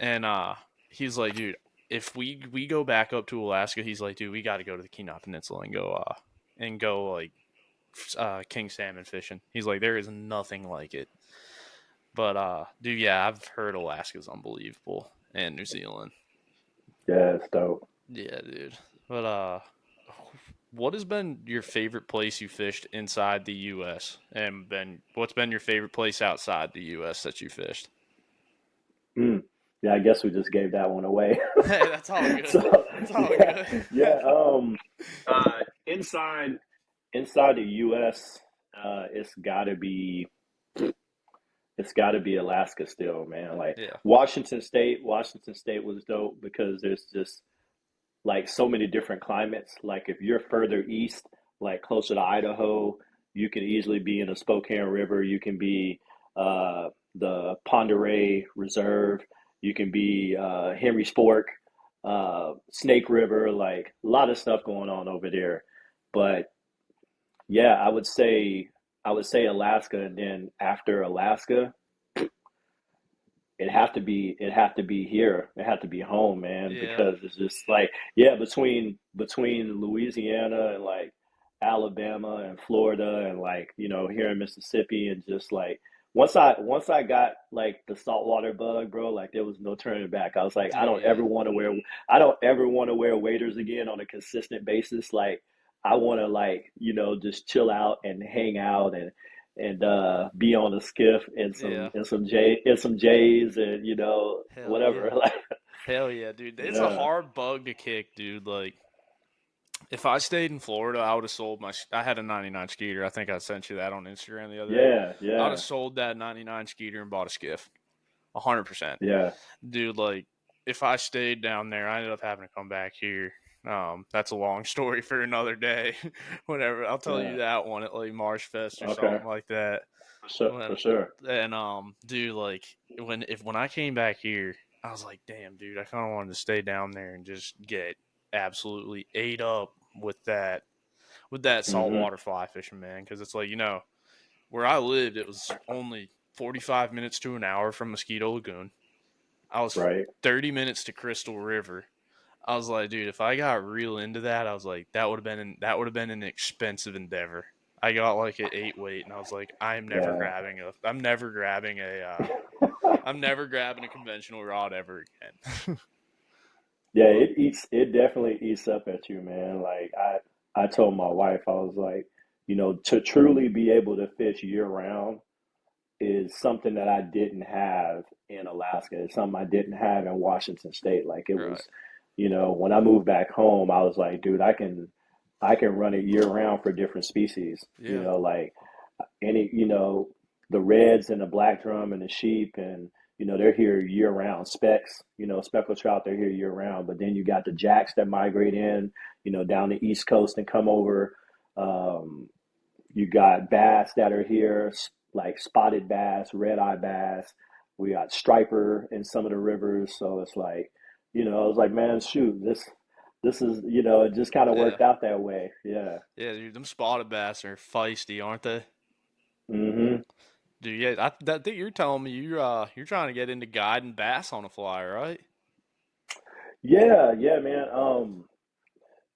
And he's like, "Dude, if we go back up to Alaska, he's like, dude, we got to go to the Kenai Peninsula and go like king salmon fishing." He's like, "There is nothing like it." But dude, yeah, I've heard Alaska's unbelievable and New Zealand. yeah, it's dope. Yeah, dude. But what has been your favorite place you fished inside the U.S. and what's been your favorite place outside the U.S. that you fished? Mm. Yeah, I guess we just gave that one away. Hey, that's all good. So That's all yeah, good. yeah. Inside the U.S., uh, it's got to be it's got to be Alaska still, man. Like Yeah. Washington State was dope because there's just like so many different climates. Like if you're further east, like closer to Idaho, you can easily be in the Spokane River. You can be the Ponderay Reserve. You can be Henry Spork, Snake River. Like a lot of stuff going on over there. But yeah, I would say Alaska, and then after Alaska, it had to be here. It had to be home, man, Yeah, because it's just like, yeah, between Louisiana and like Alabama and Florida and like, here in Mississippi, and just like once I got like the saltwater bug, bro, like there was no turning back. I was like, dude, yeah, I don't ever want to wear waders again on a consistent basis. Like I want to like, just chill out and hang out and be on a skiff and yeah, some J's and hell whatever. yeah, Like hell yeah, dude. It's a yeah, hard bug to kick, dude. Like, if I stayed in Florida, I would have sold my. I had a '99 Skeeter. I think I sent you that on Instagram the other day. yeah, I would have yeah, sold that '99 Skeeter and bought a skiff. 100%. yeah, Dude, like, if I stayed down there, I ended up having to come back here. That's a long story for another day. Whatever, I'll tell yeah. you that one at like Marsh Fest or Okay, something like that. for sure, When for sure. and dude, like when I came back here, I was like, damn, dude, I kind of wanted to stay down there and just get absolutely ate up with that Hmm. saltwater fly fishing, man. Because it's like, where I lived, it was only 45 minutes to an hour from Mosquito Lagoon. I was Right. 30 minutes to Crystal River. I was like, dude, if I got real into that, I was like, that would have been an expensive endeavor. I got like an 8 weight, and I was like, Yeah. I'm never grabbing a conventional rod ever again. Yeah, But it definitely eats up at you, man. Like I told my wife, I was like, to truly be able to fish year round is something that I didn't have in Alaska. It's something I didn't have in Washington State. Like it right, was, when I moved back home, I was like, dude, I can run it year round for different species. yeah, Like any, the reds and the black drum and the sheep and they're here year round. Specks, speckled trout, they're here year round. But then you got the jacks that migrate in, down the East Coast and come over. Um, you got bass that are here, like spotted bass, red eye bass. We got striper in some of the rivers. So it's like, I was like, man, shoot, this is, it just kind of yeah, worked out that way. Yeah. yeah, dude. Them spotted bass are feisty, aren't they? Hmm. Dude, yeah, I think you're telling me you're trying to get into guiding bass on a fly, right? Yeah, yeah, man.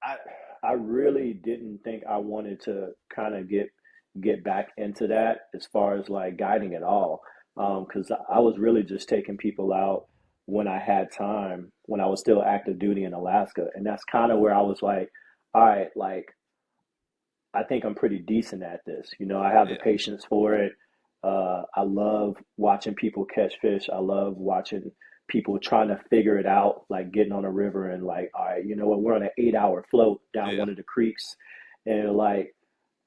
I I really didn't think I wanted to kind of get back into that as far as like guiding at all. Because I was really just taking people out when I had time, when I was still active duty in Alaska, and that's kind of where I was like, all right, like I think I'm pretty decent at this. I have the Yeah, patience for it. I love watching people catch fish. I love watching people trying to figure it out, like getting on a river and like, all right, you know what, we're on an 8 hour float down yeah, one of the creeks, and like,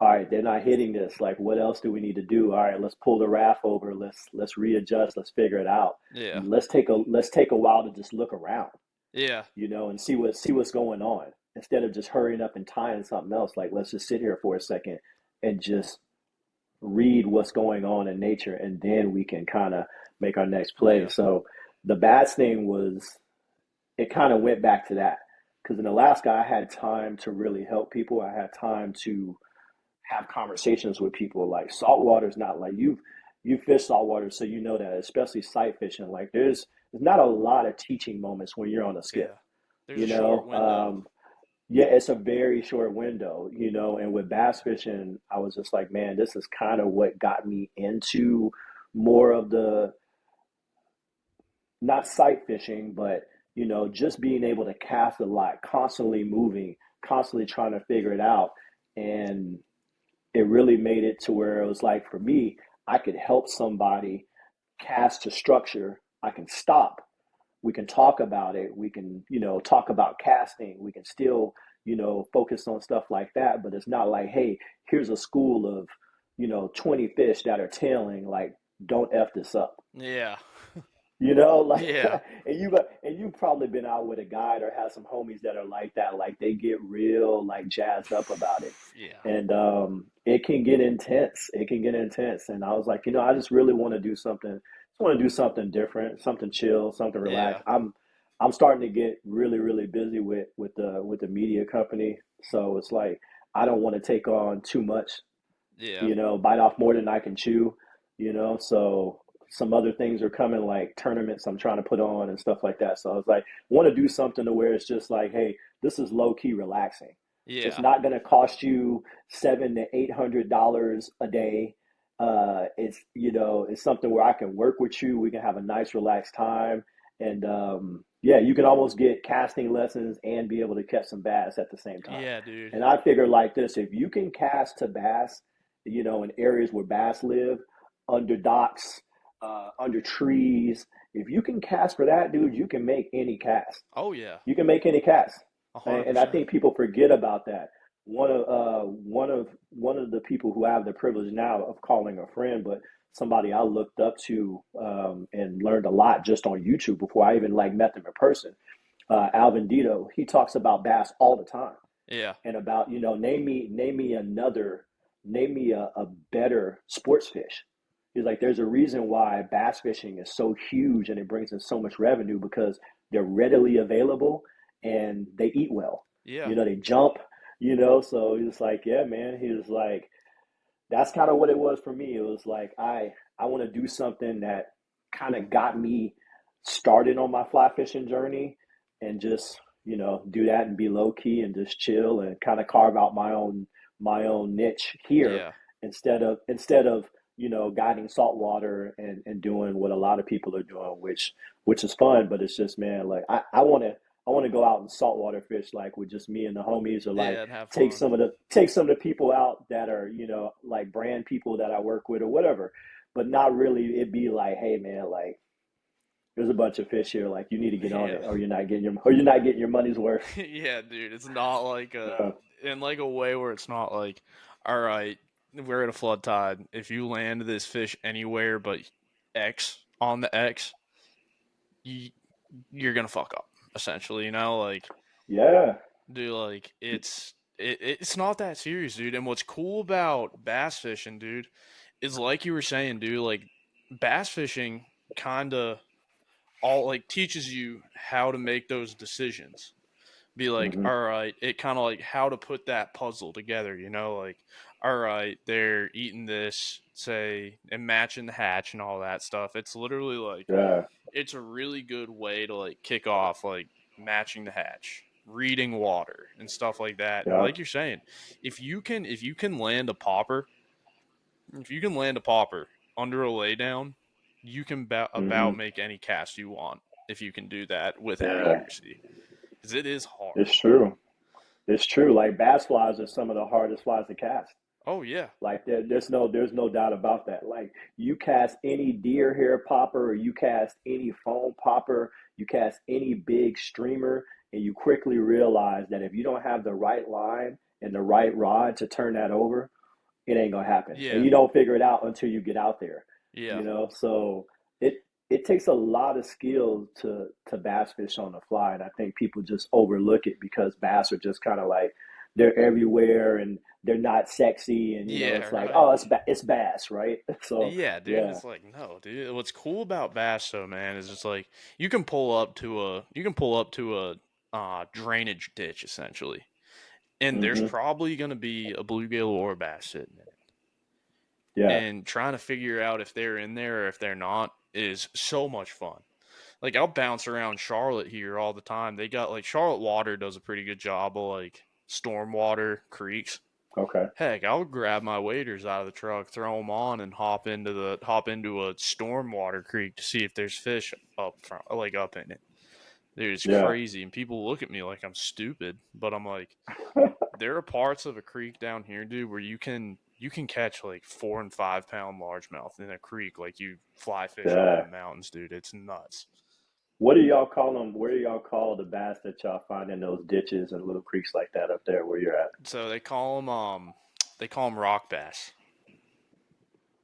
all right, they're not hitting this. Like, what else do we need to do? All right, let's pull the raft over. Let's readjust. Let's figure it out. yeah, Let's take a while to just look around, yeah, and see what's going on instead of just hurrying up and tying something else. Like, let's just sit here for a second and just read what's going on in nature, and then we can kind of make our next play. yeah, So the bass thing was, it kind of went back to that, because in Alaska I had time to really help people. I had time to have conversations with people. Like saltwater is not like you fish saltwater, so you know that, especially sight fishing. Like there's not a lot of teaching moments when you're on a skiff. yeah. There's You a short know, window. yeah, it's a very short window. And with bass fishing, I was just like, man, this is kind of what got me into more of the, not sight fishing, but just being able to cast a lot, constantly moving, constantly trying to figure it out. And it really made it to where it was like, for me, I could help somebody cast to structure. I can stop. We can talk about it. We can, talk about casting. We can still, focus on stuff like that. But it's not like, hey, here's a school of, 20 fish that are tailing. Like, don't F this up. Yeah, Like, yeah, and you've probably been out with a guide or have some homies that are like that. Like they get real like jazzed up about it, yeah, and it can get intense. It can get intense, and I was like, I just really want to do something. Just want to do something different, something chill, something yeah, relaxed. I'm starting to get really really busy with the media company, so it's like I don't want to take on too much. yeah, Bite off more than I can chew. So some other things are coming, like tournaments I'm trying to put on and stuff like that. So I was like, want to do something to where it's just like, hey, this is low key relaxing. It's Yeah. not going to cost you $700 to $800 a day. It's it's something where I can work with you. We can have a nice relaxed time, and yeah, you can almost get casting lessons and be able to catch some bass at the same time. Yeah, dude. And I figure like this: if you can cast to bass, in areas where bass live, under docks, under trees, if you can cast for that, dude, you can make any cast. Oh yeah. You can make any cast, hundred and I percent. think people forget about that. One of the people who I have the privilege now of calling a friend, but somebody I looked up to and learned a lot just on YouTube before I even like met them in person. Alvin Dito, he talks about bass all the time Yeah. and about name me a better sports fish. He's like, there's a reason why bass fishing is so huge and it brings in so much revenue because they're readily available and they eat well. Yeah. They jump. So he was like, yeah, man. He was like, that's kind of what it was for me. It was like I want to do something that kind of got me started on my fly fishing journey, and just do that and be low key and just chill and kind of carve out my own niche here, Yeah. instead of guiding saltwater and doing what a lot of people are doing, which is fun, but it's just, man, like I want to go out and saltwater fish, like with just me and the homies, or like Yeah, and have take fun. some of the people out that are like brand people that I work with or whatever, but not really it be like, hey man, like there's a bunch of fish here, like you need to get on Yeah. it, or you're not getting your money's worth. Yeah, dude. It's not like Uh, in like a way where it's not like, all right, we're at a flood tide. If you land this fish anywhere but X on the X, you, you're gonna fuck up. Essentially, like, yeah. dude, like it's not that serious, dude. And what's cool about bass fishing, dude, is like you were saying, dude, like bass fishing kind of all like teaches you how to make those decisions. Be like, Hmm. all right, it kind of like how to put that puzzle together, like, all right, they're eating this, say, and matching the hatch and all that stuff. It's literally like, Yeah. it's a really good way to like kick off like matching the hatch, reading water and stuff like that. And Yeah. like you're saying, if you can land a popper, if you can land a popper under a laydown, you can Hmm. about make any cast you want if you can do that with Yeah. accuracy, because it is hard. It's true. It's true. Like bass flies are some of the hardest flies to cast. Oh yeah. Like there's no doubt about that. Like you cast any deer hair popper, or you cast any foam popper, you cast any big streamer, and you quickly realize that if you don't have the right line and the right rod to turn that over, it ain't gonna happen. And Yeah. you don't figure it out until you get out there. Yeah. So it takes a lot of skill to bass fish on the fly, and I think people just overlook it because bass are just kind of like they're everywhere and they're not sexy, and Yeah, it's like, right. oh, it's bass, right? So Yeah, dude. yeah. It's like, no, dude. What's cool about bass though, man, is it's like you can pull up to a drainage ditch essentially. And there's Hmm. probably gonna be a bluegill or a bass sitting in it. Yeah. And trying to figure out if they're in there or if they're not is so much fun. Like I'll bounce around Charlotte here all the time. They got like Charlotte Water does a pretty good job of like stormwater creeks. Okay. Heck, I would grab my waders out of the truck, throw them on, and hop into a stormwater creek to see if there's fish up front, like up in it. Dude, it's Yeah. crazy, and people look at me like I'm stupid, but I'm like, there are parts of a creek down here, dude, where you can catch like 4 and 5 pound largemouth in a creek, like you fly fish up in Yeah. the mountains, dude. It's nuts. What do y'all call them? Where do y'all call the bass that y'all find in those ditches and little creeks like that up there where you're at? So they call them rock bass.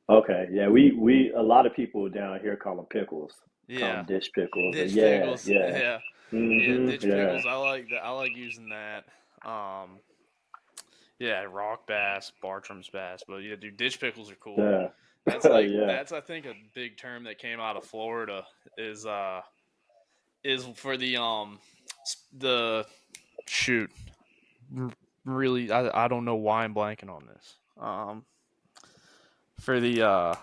Okay, yeah, we a lot of people down here call them pickles, call them Yeah, ditch pickles, and ditch yeah, pickles. yeah, Yeah, yeah, ditch yeah, pickles. I like that. I like using that. Um, yeah, rock bass, Bartram's bass, but yeah, dude, ditch pickles are cool. yeah, That's like yeah. that's I think a big term that came out of Florida is uh is for the shoot really I don't know why I'm blanking on this for the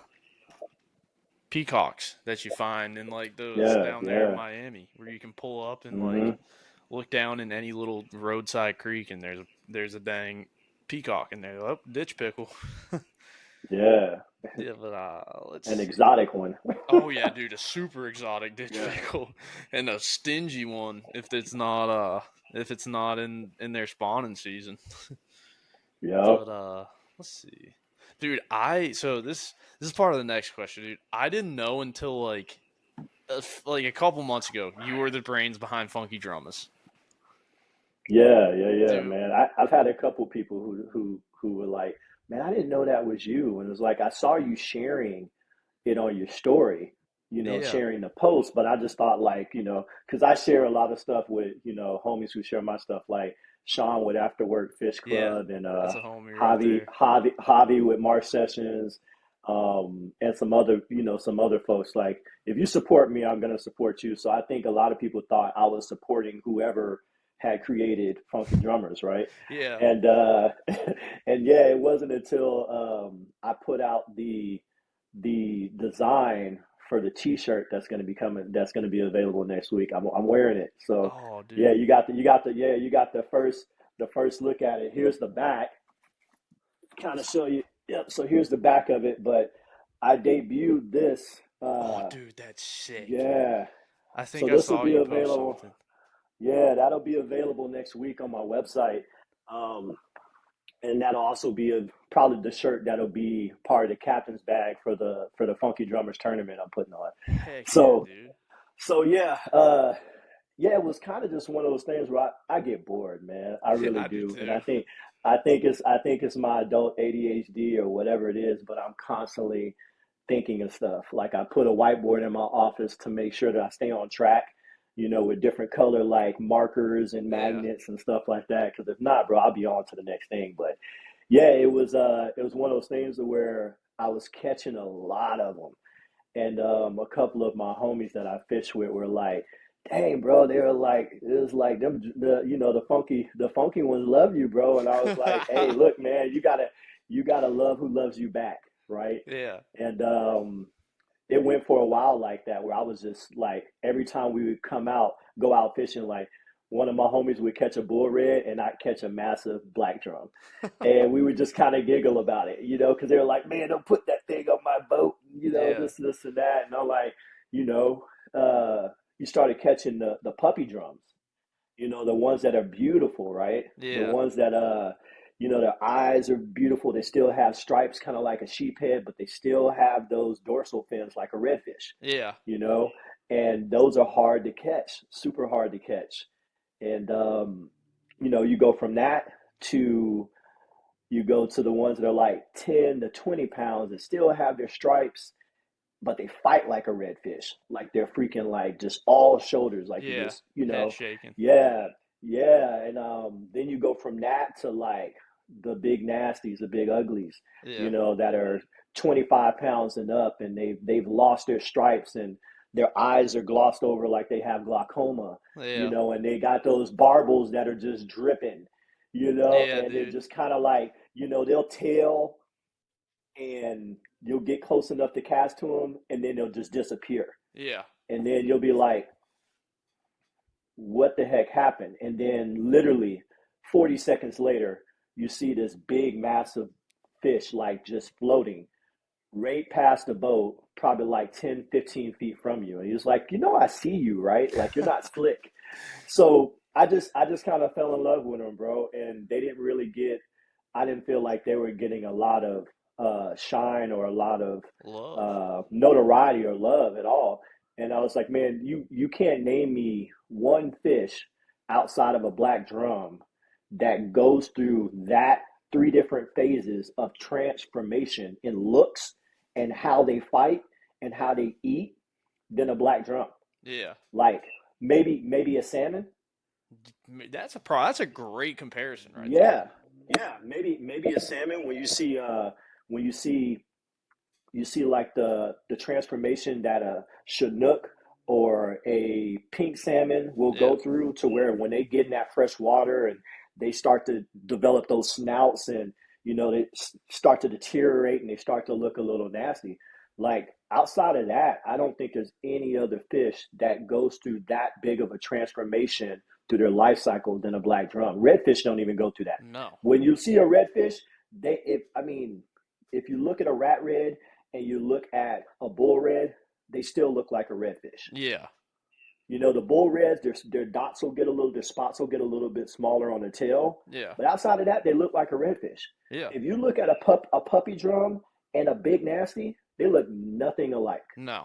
peacocks that you find in like those Yeah, down there in yeah. Miami, where you can pull up and like Hmm. look down in any little roadside creek, and there's a dang peacock in there. Oh, ditch pickle. Yeah. Yeah, but let's An see. exotic one. Oh yeah, dude, a super exotic ditch Yeah. pickle, and a stingy one if it's not in their spawning season. Yep. But let's see, dude. So this is part of the next question, dude. I didn't know until like a couple months ago you were the brains behind Funky Drummas, Yeah, yeah, yeah, dude. man. I've had a couple people who were like, "Man, I didn't know that was you." And it was like I saw you sharing it on your story, Yeah, sharing the post, but I just thought like, because I share a lot of stuff with, homies who share my stuff, like Sean with After Work Fish yeah, Club and that's a homie right there. Javi with Mark Sessions, and some other folks. Like, if you support me, I'm gonna support you. So I think a lot of people thought I was supporting whoever had created Funky Drummers, right? Yeah, And and yeah, it wasn't until I put out the design for the T-shirt that's going to be available next week. I'm wearing it. So oh yeah, dude, you got the first look at it. Here's the back. Kind of show you. Yep. So here's the back of it. But I debuted this. oh dude, that's sick. Yeah. I So think I this will saw be you post available. something. Yeah, that'll be available next week on my website. Um, and that'll also be probably the shirt that'll be part of the captain's bag for the Funky Drummers tournament I'm putting on. Heck yeah, So dude. so yeah, yeah, it was kind of just one of those things where I get bored, man. I really I do do, and too. I think it's my adult ADHD or whatever it is, but I'm constantly thinking of stuff. Like I put a whiteboard in my office to make sure that I stay on track, with different color like markers and Yeah, magnets and stuff like that. Because if not, bro, I'll be on to the next thing. But yeah, it was one of those things where I was catching a lot of them, and a couple of my homies that I fished with were like, "Dang, bro," they were like, "It was like them, the funky ones love you, bro." And I was like, "Hey, look, man, you gotta love who loves you back, right?" yeah, And it went for a while like that, where I was just like, every time we would go out fishing, like one of my homies would catch a bull red and I'd catch a massive black drum. And we would just kind of giggle about it, because they were like, "Man, don't put that thing on my boat, yeah, this and that." And I'm like, you know, you started catching the puppy drums, the ones that are beautiful, right? The yeah, ones that their eyes are beautiful. They still have stripes, kind of like a sheep head, but they still have those dorsal fins like a redfish, yeah, you know. And those are hard to catch, super hard to catch. And you go from that to you go to the ones that are like 10 to 20 pounds that still have their stripes, but they fight like a redfish. Like they're freaking like just all shoulders, like you yeah. just, Head shaking. yeah, yeah. And then you go from that to like the big nasties, the big uglies, Yeah, that are 25 pounds and up, and they've lost their stripes and their eyes are glossed over like they have glaucoma, yeah, and they got those barbels that are just dripping, yeah, and they're dude. just kind of like, they'll tail and you'll get close enough to cast to them and then they'll just disappear. Yeah, And then you'll be like, what the heck happened? And then literally 40 seconds later, you see this big, massive fish like just floating right past the boat, probably like 10, 15 feet from you. And he's like, I see you, right? Like you're not slick. So I just kind of fell in love with them, bro. And they didn't really I didn't feel like they were getting a lot of shine or a lot of love. notoriety or love at all. And I was like, man, you can't name me one fish outside of a black drum that goes through that three different phases of transformation in looks and how they fight and how they eat than a black drum. Yeah, Like maybe a salmon. that's a great comparison right there. Yeah, yeah, maybe a salmon when you see like the transformation that a Chinook or a pink salmon will Yeah, go through, to where when they get in that fresh water and they start to develop those snouts, and they start to deteriorate and they start to look a little nasty. Like outside of that, I don't think there's any other fish that goes through that big of a transformation through their life cycle than a black drum. Redfish don't even go through that. No. When you see a redfish, if you look at a rat red and you look at a bull red, they still look like a redfish. Yeah. You know, the bull reds, their dots will get their spots will get a little bit smaller on the tail. Yeah. But outside of that, they look like a redfish. Yeah. If you look at a puppy drum and a big nasty, they look nothing alike. No.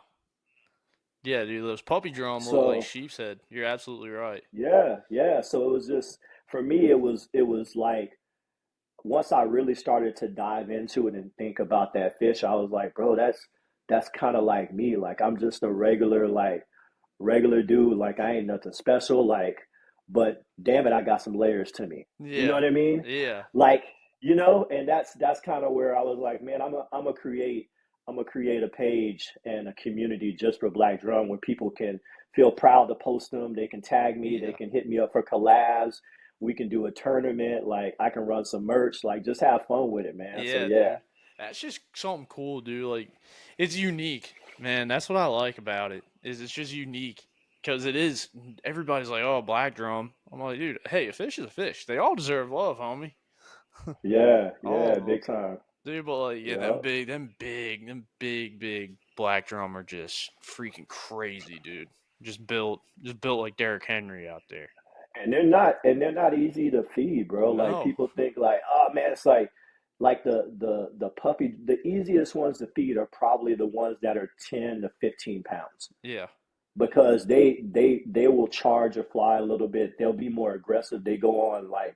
Yeah, dude, those puppy drum look like So sheep's head. You're absolutely right. yeah. So it was just for me, it was like once I really started to dive into it and think about that fish, I was like, bro, that's kind of like me. Like I'm just a regular dude. Like I ain't nothing special. Like, but damn it, I got some layers to me. You know Yeah. what I mean? Yeah. Like, and that's kind of where I was like, man, I'm gonna create a page and a community just for Black Drum where people can feel proud to post them. They can tag me. They Yeah. can hit me up for collabs. We can do a tournament. Like I can run some merch. Like just have fun with it, man. So Yeah, yeah, dude. That's just something cool, dude. Like, it's unique, man. That's what I like about it. Is it's just unique because it is. Everybody's like, "Oh, black drum." I'm like, dude, hey, a fish is a fish. They all deserve love, homie. All yeah, of them, big time. dude. But like, yeah, Yeah. them big black drum are just freaking crazy, dude. Just built like Derrick Henry out there. And they're not easy to feed, bro. Like No. people think like, oh man, it's like the puppy. The easiest ones to feed are probably the ones that are 10 to 15 pounds Yeah. because they will charge or fly a little bit. They'll be more aggressive. They go on like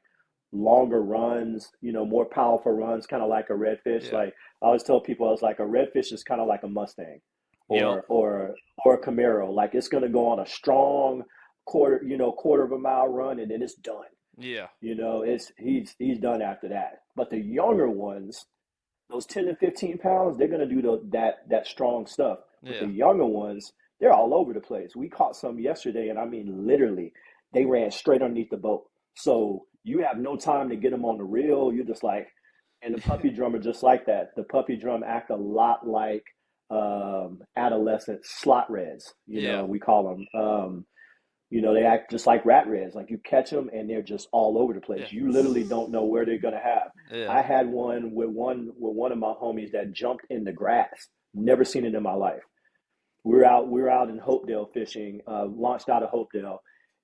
longer runs, more powerful runs, kind of like a redfish. Yeah. Like I always tell people, I was like a redfish is kind of like a Mustang Yep. or a Camaro. Like it's gonna go on a strong quarter of a mile run and then it's done. Yeah. It's he's done after that. But the younger ones, those 10 to 15 pounds, they're gonna do that strong stuff. But the Yeah. younger ones, they're all over the place. We caught some yesterday, and I mean literally, they ran straight underneath the boat. So you have no time to get them on the reel. You're just like, and the puppy drum are just like that. The puppy drum act a lot like adolescent slot reds. Yeah. We call them. They act just like rat reds. Like you catch them and they're just all over the Yeah. place. You literally don't know where they're gonna have. Yeah. I had one of my homies that jumped in the grass. Never seen it in my life. We were out in Hopedale fishing. Launched out of Hopedale,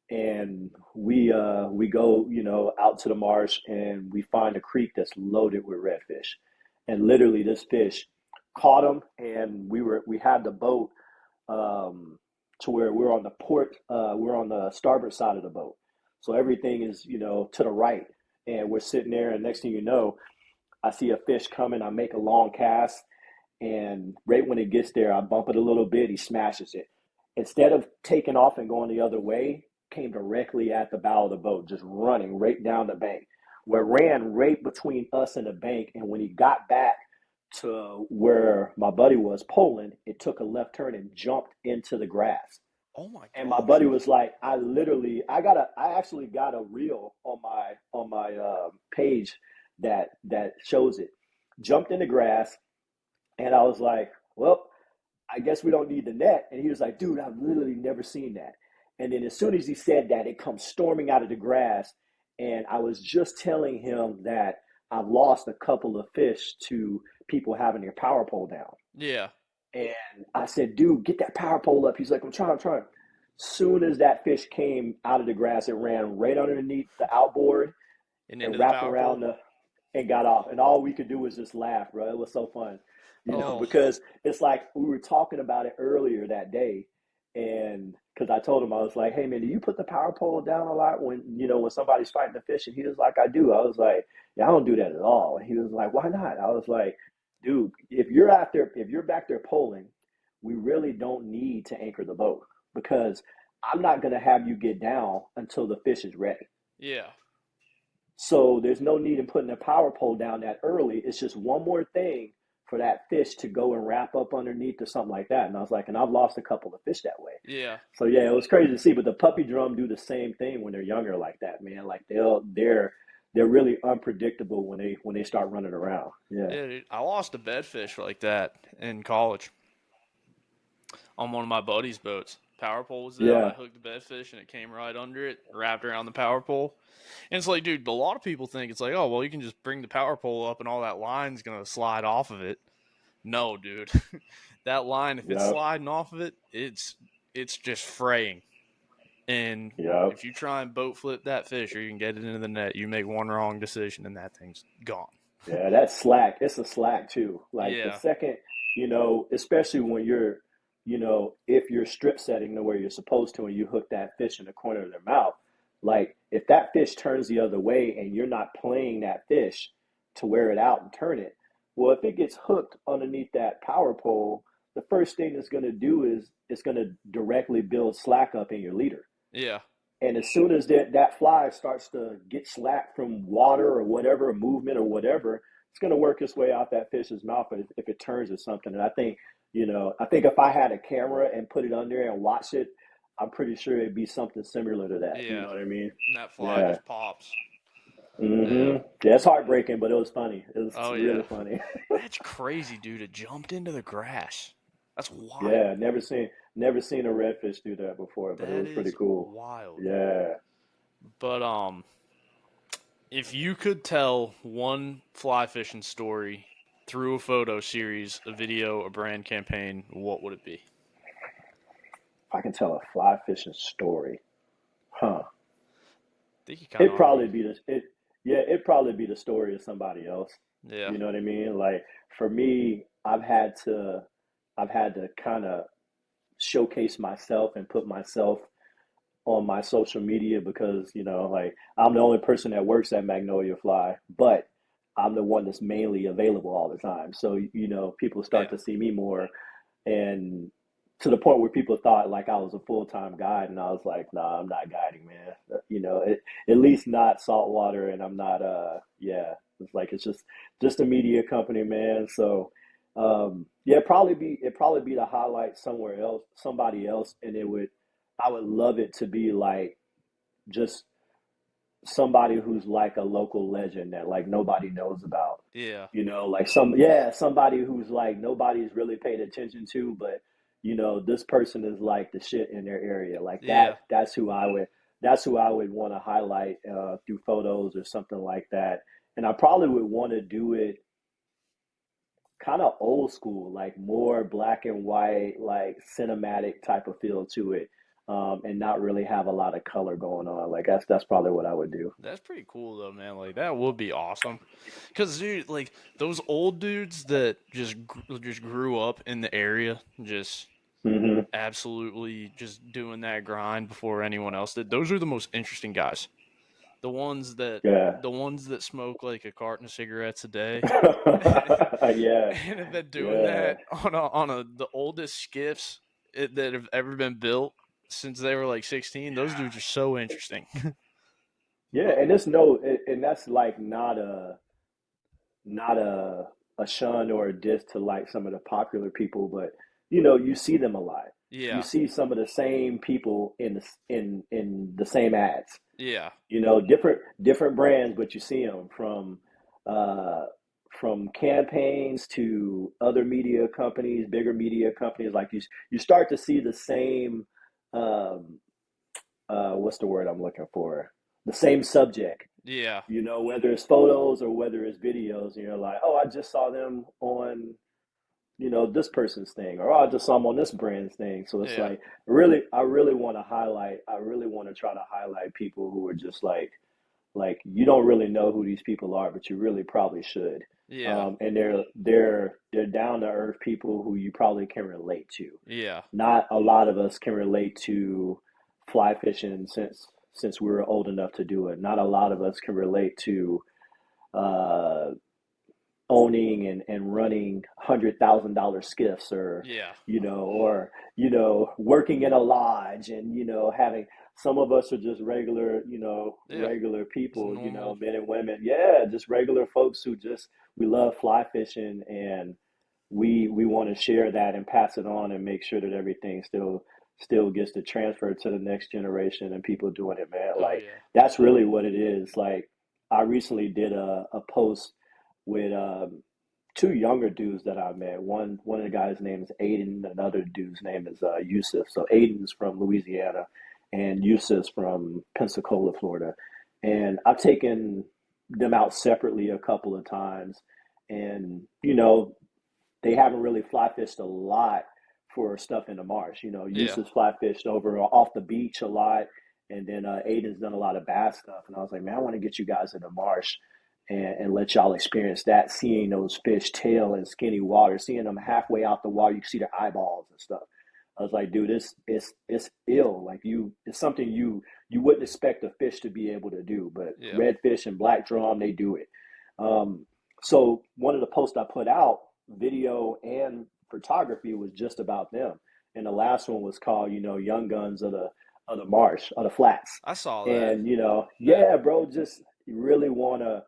and we go out to the marsh and we find a creek that's loaded with redfish, and literally this fish caught them, and we had the boat to where we're on the starboard side of the boat. So everything is, to the right. And we're sitting there, and next thing you know, I see a fish coming. I make a long cast, and right when it gets there, I bump it a little bit. He smashes it. Instead of taking off and going the other way, came directly at the bow of the boat, just running right down the bank. Where it ran right between us and the bank. And when he got back to where my buddy was poling, it took a left turn and jumped into the grass. Oh my And my gosh. buddy was like, I actually got a reel on my page that shows it. Jumped in the grass, and I was like, well, I guess we don't need the net. And he was like, dude, I've literally never seen that. And then as soon as he said that, it comes storming out of the grass. And I was just telling him that I've lost a couple of fish to people having their power pole down. Yeah. And I said, dude, get that power pole up. He's like, I'm trying. Soon as that fish came out of the grass, it ran right underneath the outboard And and into the wrapped power around pole. and got off. And all we could do was just laugh, bro. It was so fun, Oh. because it's like we were talking about it earlier that day. And because I told him, I was like, hey, man, do you put the power pole down a lot when somebody's fighting the fish? And he was like, I do. I was like, yeah, I don't do that at all. And he was like, why not? I was like, dude, if you're back there poling, we really don't need to anchor the boat because I'm not going to have you get down until the fish is ready. Yeah. So there's no need in putting a power pole down that early. It's just one more thing for that fish to go and wrap up underneath or something like that. And I was like, and I've lost a couple of fish that way. Yeah. So yeah, it was crazy to see. But the puppy drum do the same thing when they're younger like that, man. Like they're really unpredictable when they start running around. Yeah. Yeah, dude. I lost a bedfish like that in college. on one of my buddy's boats. Power pole was down. I Yeah, hooked the bed fish and it came right under it, wrapped around the power pole. And it's like, dude, a lot of people think it's like, oh, well, you can just bring the power pole up and all that line's gonna slide off of it. No, dude, that line, if it's yep, sliding off of it, it's just fraying. And yep. if you try and boat flip that fish or you can get it into the net, you make one wrong decision and that thing's gone. Yeah, that's slack. It's a slack too. Like the Yeah, second, especially when you're, if you're strip setting the way you're supposed to and you hook that fish in the corner of their mouth, like if that fish turns the other way and you're not playing that fish to wear it out and turn it, well, if it gets hooked underneath that power pole, the first thing it's going to do is it's going to directly build slack up in your leader. yeah, And as soon as that fly starts to get slack from water or whatever, movement or whatever, it's going to work its way out that fish's mouth if it turns or something. And I think if I had a camera and put it on there and watch it, I'm pretty sure it'd be something similar to that. You yeah. know what I mean? And that fly Yeah. just pops. Yeah. Yeah, it's heartbreaking, but it was funny. It was Oh really yeah. funny. That's crazy, dude. It jumped into the grass. That's Yeah, wild. never seen a redfish do that before, but it That was pretty is cool. wild. Yeah. But if you could tell one fly fishing story through a photo series, a video, a brand campaign, what would it be? If I can tell a fly fishing story, huh? I think you kind of It'd already. probably be the it yeah, it'd probably be the story of somebody else. Yeah. You know what I mean? Like for me, I've had to kind of showcase myself and put myself on my social media because, like I'm the only person that works at Magnolia Fly, but I'm the one that's mainly available all the time. So, people start Yeah. to see me more and to the point where people thought like I was a full-time guide and I was like, nah, I'm not guiding, man. At least not saltwater and I'm not yeah, it's like it's just a media company, man. So yeah, it'd probably be to highlight somewhere else, somebody else, and I would love it to be like just somebody who's like a local legend that like nobody knows about. Yeah. Like somebody who's like nobody's really paid attention to, but this person is like the shit in their area. Like Yeah. that's who I would want to highlight through photos or something like that. And I probably would want to do it kind of old school, like more black and white, like cinematic type of feel to it, and not really have a lot of color going on. Like that's probably what I would do. That's pretty cool though, man. Like that would be awesome. Cause dude, like those old dudes that just grew up in the area, just Hmm. absolutely just doing that grind before anyone else did. Those are the most interesting guys. The ones that Yeah. the ones that smoke like a carton of cigarettes a day, Yeah. and have been doing Yeah. that on the oldest skiffs that have ever been built since they were like 16. Those dudes are so interesting. Yeah. But And it's no, and that's like not a shun or a diss to like some of the popular people, but you see them a lot. You yeah, see some of the same people in the same ads. yeah, Different brands, but you see them uh, from campaigns to other media companies, bigger media companies. Like you start to see the same. Um, what's the word I'm looking for? The same subject. yeah, Whether it's photos or whether it's videos, and you're like, oh, I just saw them on this person's thing, or oh, I just saw them on this brand's thing. So it's yeah, like, I really want to try to highlight people who are just like you don't really know who these people are, but you really probably should. yeah, And they're down to earth people who you probably can relate to. yeah, Not a lot of us can relate to fly fishing since we were old enough to do it. Not a lot of us can relate to uh, owning and running $100,000 skiffs or yeah, working in a lodge and having some of us are just regular yeah. regular It's people, normal. men and women, yeah, just regular folks who just we love fly fishing and we want to share that and pass it on and make sure that everything still gets to transfer to the next generation and people doing it, man. Oh Like yeah, that's really what it is. Like I recently did a post with two younger dudes that I met. One of the guys' name is Aiden. Another dude's name is Yusuf. So Aiden's from Louisiana, and Yusuf's from Pensacola, Florida. And I've taken them out separately a couple of times, and they haven't really fly fished a lot for stuff in the marsh. Yeah. Yusuf's fly fished over off the beach a lot, and then Aiden's done a lot of bass stuff. And I was like, man, I want to get you guys in the marsh and let y'all experience that, seeing those fish tail in skinny water, seeing them halfway out the water, you can see their eyeballs and stuff. I was like, dude, it's ill. Like it's something you wouldn't expect a fish to be able to do, but Yeah. redfish and black drum, they do it. So one of the posts I put out, video and photography, was just about them, and the last one was called, Young Guns of the Marsh, of the Flats. I saw that. And Yeah. yeah, bro, just really wanna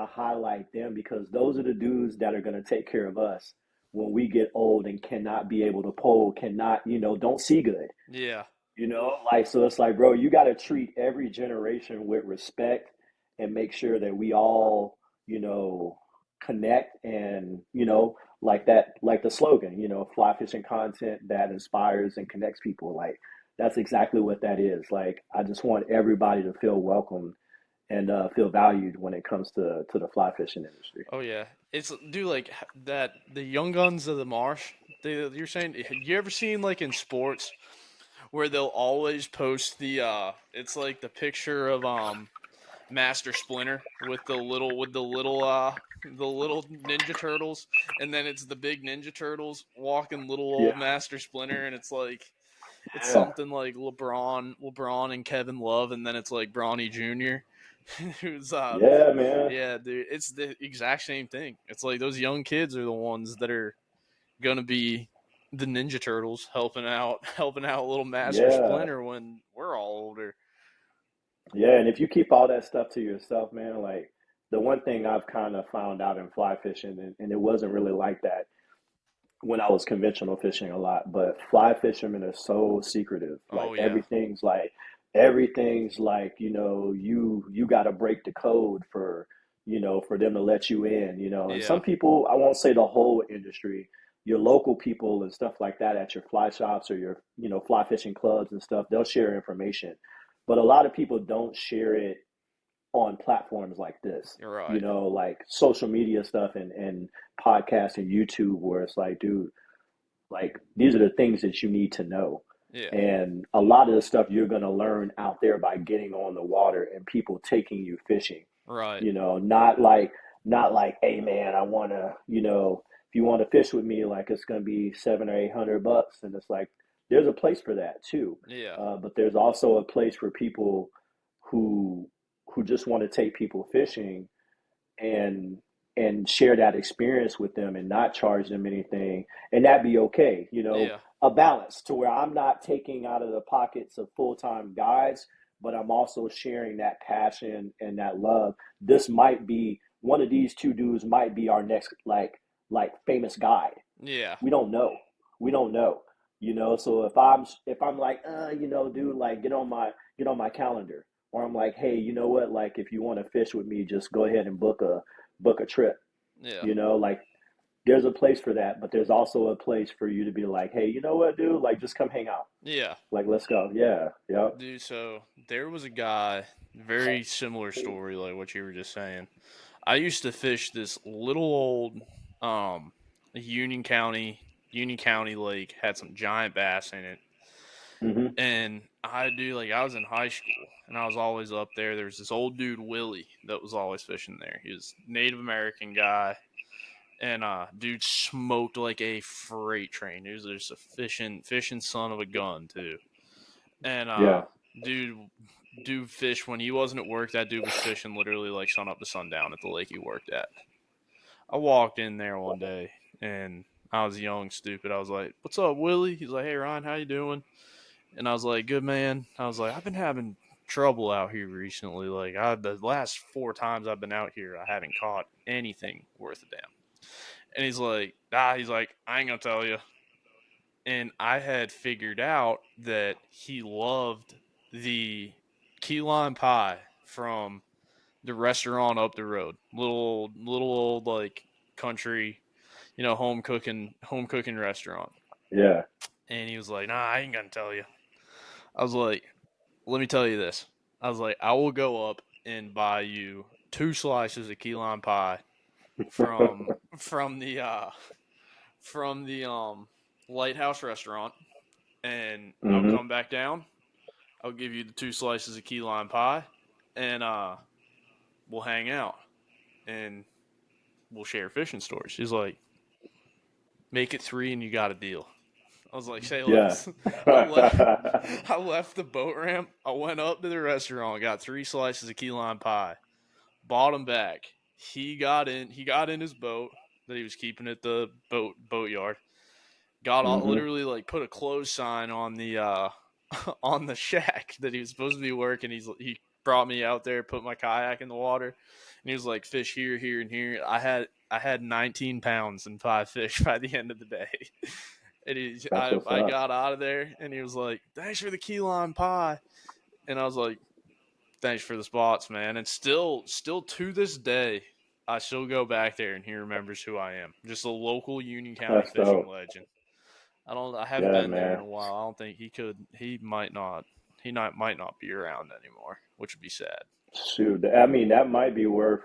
highlight them, because those are the dudes that are gonna take care of us when we get old and cannot be able to pole, cannot, don't see good. Yeah. Like, so it's like, bro, you got to treat every generation with respect and make sure that we all, connect, and, like that, like the slogan, fly fishing content that inspires and connects people. Like, that's exactly what that is. Like, I just want everybody to feel welcome and feel valued when it comes to the fly fishing industry. Oh yeah, it's dude like that. The young guns of the marsh. You're saying you ever seen like in sports where they'll always post it's like the picture of Master Splinter with the little Ninja Turtles, and then it's the big Ninja Turtles walking little Yeah, old Master Splinter, and it's like it's yeah, something like LeBron and Kevin Love, and then it's like Bronny Jr. who's yeah, man. yeah, dude, it's the exact same thing. It's like those young kids are the ones that are gonna be the Ninja Turtles helping out little Master Yeah, Splinter when we're all older. yeah. And if you keep all that stuff to yourself, man, like, the one thing I've kind of found out in fly fishing, and it wasn't really like that when I was conventional fishing a lot, but fly fishermen are so secretive. Like, Oh yeah, everything's like, you got to break the code for them to let you in, and yeah, some people, I won't say the whole industry, your local people and stuff like that at your fly shops or your, fly fishing clubs and stuff, they'll share information, but a lot of people don't share it on platforms like this, you're right. like social media stuff, and podcasts and YouTube, where it's like, dude, like, these are the things that you need to know. Yeah, And a lot of the stuff you're going to learn out there by getting on the water and people taking you fishing, right. not like, hey man, I want to, if you want to fish with me, like, it's going to be 700 or 800 bucks. And it's like, there's a place for that too. Yeah, But there's also a place for people who just want to take people fishing and share that experience with them and not charge them anything, and that be okay. yeah, A balance to where I'm not taking out of the pockets of full-time guys, but I'm also sharing that passion and that love. This might be one of these two dudes, might be our next, like famous guy. yeah, We don't know we don't know so if I'm like, dude, like, get on my calendar, or I'm like, hey, you know what, like, if you want to fish with me, just go ahead and book a trip. yeah, Like, there's a place for that, but there's also a place for you to be like, hey, you know what, dude, like, just come hang out, yeah. like, let's go. Yeah, yeah. Dude, so there was a guy, very similar story like what you were just saying. I used to fish this little old um Union County Union County lake, had some giant bass in it. Hmm. And I was in high school and I was always up there. There was this old dude, Willie, that was always fishing there. He was a Native American guy. And dude smoked like a freight train. He was just a fishing son of a gun too. And Yeah. dude dude fish when he wasn't at work, that dude was fishing literally like sun up to sundown at the lake he worked at. I walked in there one day and I was young, stupid. I was like, "What's up, Willie?" He's like, "Hey, Ryan, how you doing?" And I was like, "Good, man." I was like, "I've been having trouble out here recently. Like, the last 4 times I've been out here, I haven't caught anything worth a damn." And he's like, he's like, "I ain't gonna tell you." And I had figured out that he loved the key lime pie from the restaurant up the road. Little old like country, home cooking restaurant. Yeah. And he was like, "Nah, I ain't gonna tell you." I was like, "Let me tell you this." I was like, "I will go up and buy you 2 slices of key lime pie from from the uh from the Lighthouse restaurant, and I'll Hmm. come back down. I'll give you the 2 slices of key lime pie, and we'll hang out and we'll share fishing stories." He's like, "Make it 3 and you got a deal." I was like, "Say Yeah. less." I left. I left the boat ramp. I went up to the restaurant. Got 3 slices of key lime pie. Bought him back. He got in. He got in his boat that he was keeping at the boatyard. Got all, Hmm. literally like put a close sign on the on the shack that he was supposed to be working. He brought me out there, put my kayak in the water, and he was like, "Fish here, here, and here." I had 19 pounds and 5 fish by the end of the day. And That's what's I up. got out of there, and he was like, "Thanks for the key lime pie," and I was like, "Thanks for the spots, man." And still to this day, I still go back there, and he remembers who I am. Just a local Union County That's fishing dope. legend. I haven't Yeah, been there in man. a while. I don't think he could. He might not. Might not be around anymore, which would be sad. Shoot, I mean that might be worth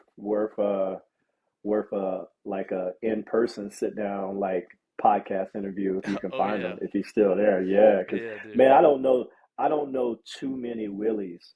like a in person sit down like podcast interview if you can Oh find yeah, him if he's still there. Yeah, because yeah, dude. man, I don't know too many Willies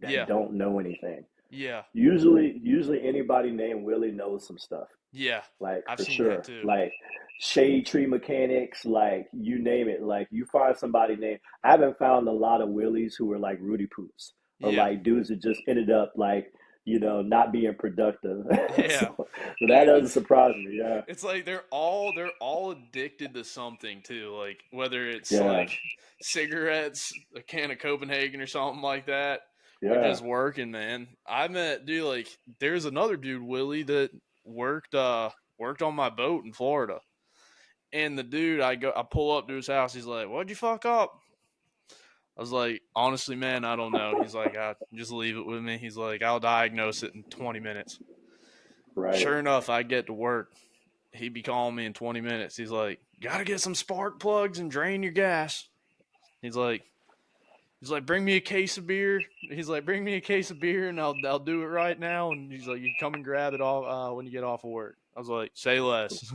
that Yeah, don't know anything. yeah, Usually anybody named Willie knows some stuff. yeah. Like I've for seen that sure. too. Like shade tree mechanics, like you name it. Like you find somebody named. I haven't found a lot of Willies who are like Rudy Poops or Yeah, like dudes that just ended up like not being productive. yeah, So that dude. doesn't surprise me. Yeah, It's like they're all addicted to something too. Like whether it's yeah, like cigarettes, a can of Copenhagen or something like that, or yeah. just working, man. I met dude like there's another dude, Willie, that worked on my boat in Florida. And the dude I pull up to his house, he's like, "What'd you fuck up?" I was like, "Honestly, man, I don't know." He's like, just leave it with me." He's like, "I'll diagnose it in 20 minutes." Right. Sure enough, I get to work. He'd be calling me in 20 minutes. He's like, "Gotta get some spark plugs and drain your gas." He's like, "Bring me a case of beer." He's like, "Bring me a case of beer and I'll do it right now." And he's like, "You come and grab it all when you get off of work." I was like, "Say less."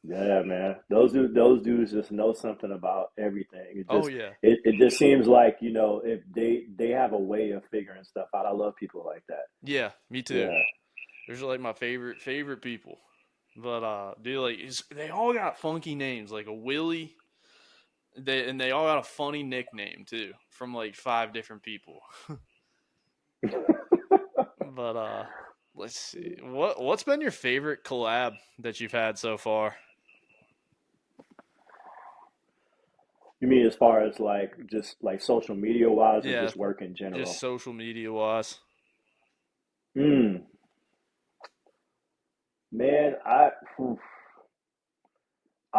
Yeah, man. Those dudes just know something about everything. Oh yeah, It just seems like, if they have a way of figuring stuff out. I love people like that. yeah, me too. Yeah. There's like my favorite people, but dude, like they all got funky names, like a Willie. They all got a funny nickname too, from like 5 different people. But let's see. What's been your favorite collab that you've had so far? You mean as far as like just like social media wise or Yeah, just work in just general? social media wise. Hmm. Man, I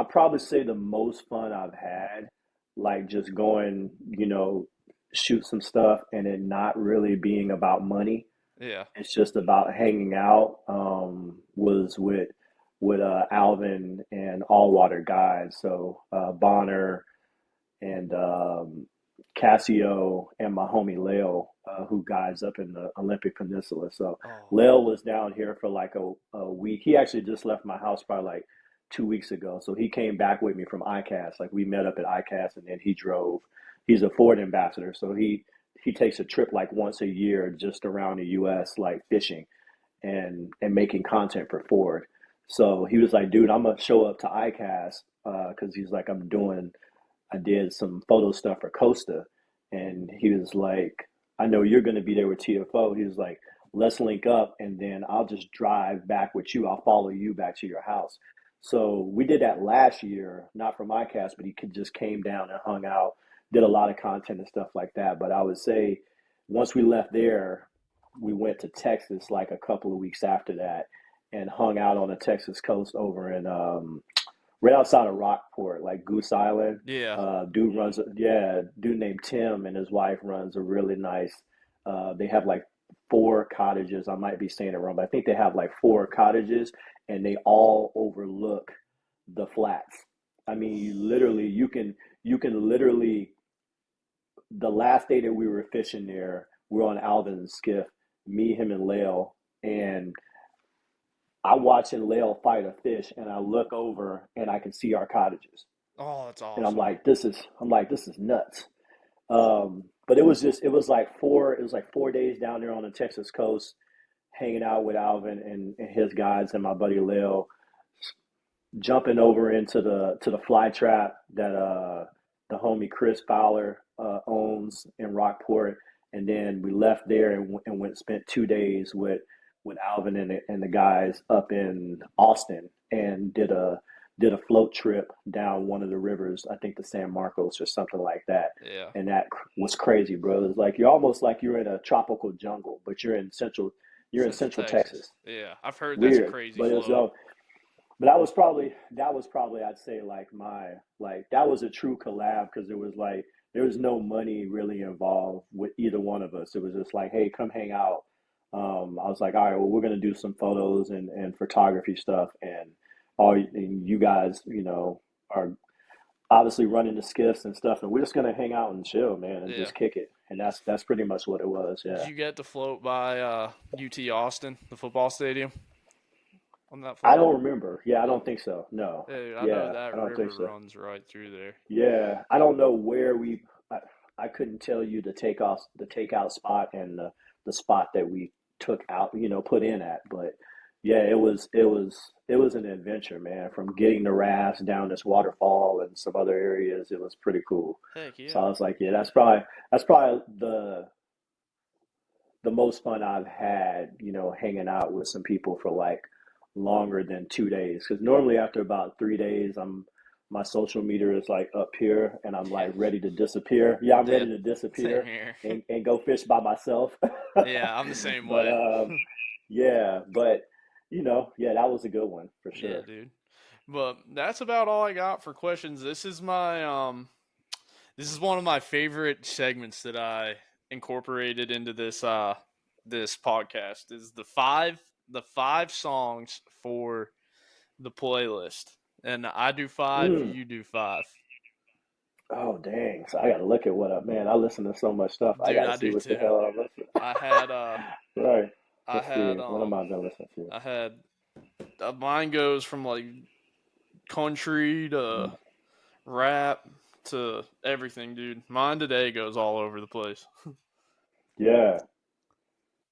probably say the most fun I've had, like just going, shoot some stuff and it not really being about money. Yeah. It's just about hanging out. Was with Alvin and Allwater guys. So Bonner and Cassio and my homie Leo, who guides up in the Olympic Peninsula. So Oh. Leo was down here for like a week. He actually just left my house probably like 2 weeks ago. So he came back with me from ICAST. Like we met up at ICAST and then he drove. He's a Ford ambassador. So he takes a trip like once a year just around the US like fishing and making content for Ford. So he was like, dude, I'm gonna show up to ICAST because he's like, I did some photo stuff for Costa, and he was like, I know you're gonna be there with TFO. He was like, let's link up, and then I'll just drive back with you. I'll follow you back to your house. So we did that last year, not from ICAST, but he just came down and hung out, did a lot of content and stuff like that. But I would say once we left there, we went to Texas like a couple of weeks after that and hung out on the Texas coast over in right outside of Rockport, like Goose Island. Yeah. Dude named Tim and his wife runs a really nice. They have like 4 cottages. I might be saying it wrong, but I think they have like 4 cottages and they all overlook the flats. I mean, you can literally, the last day that we were fishing there, we were on Alvin's skiff, me, him, and Lale, and I'm watching Lale fight a fish, and I look over and I can see our cottages, Oh, that's and I'm awesome. like, this is nuts. But it was like 4 days down there on the Texas coast, hanging out with Alvin and his guides and my buddy Lil, jumping over into the fly trap that the homie Chris Fowler owns in Rockport, and then we left there and went spent 2 days with Alvin and the guys up in Austin, and did a float trip down one of the rivers, I think the San Marcos or something like that. Yeah. And that was crazy, bro. It's like you're almost like you're in a tropical jungle, but you're in Central Texas. Yeah, I've heard that's a Weird, crazy but it was flow. but that was probably I'd say like my like that was a true collab, because there was no money really involved with either one of us. It was just like, hey, come hang out. I was like, all right, well, we're gonna do some photos and photography stuff, and you guys, are obviously running the skiffs and stuff, and we're just gonna hang out and chill, man, and Yeah. just kick it. And that's pretty much what it was. Did Yeah. you get to float by UT Austin, the football stadium, on that I float? don't remember. Yeah, I Oh, don't think so. No. hey, I know Yeah, I that don't think river so. runs right through there. Yeah, I don't know where I, I couldn't tell you the takeout spot and the spot that we took out, put in at, but yeah, it was an adventure, man. From getting the rafts down this waterfall and some other areas, it was pretty cool. Heck So yeah. I was like, yeah, that's probably the most fun I've had, hanging out with some people for like longer than 2 days. Because normally after about 3 days, my social meter is like up here, and I'm Yeah. like ready to disappear. Yeah, I'm Yeah. ready to Same disappear here. and go fish by myself. Yeah, I'm the same But way. yeah, but yeah, that was a good one for Yeah, sure. dude. But that's about all I got for questions. This is one of my favorite segments that I incorporated into this podcast is the five songs for the playlist. And I do five, Mm. you do five. Oh dang! So I got to look at what up, man. I listen to so much stuff. I Dude, got to I see do what the too. hell I'm listening. I had Right. I Let's see. had What am I gonna listen to? I had mine goes from like country to Mm. rap to everything, dude. Mine today goes all over the place. Yeah.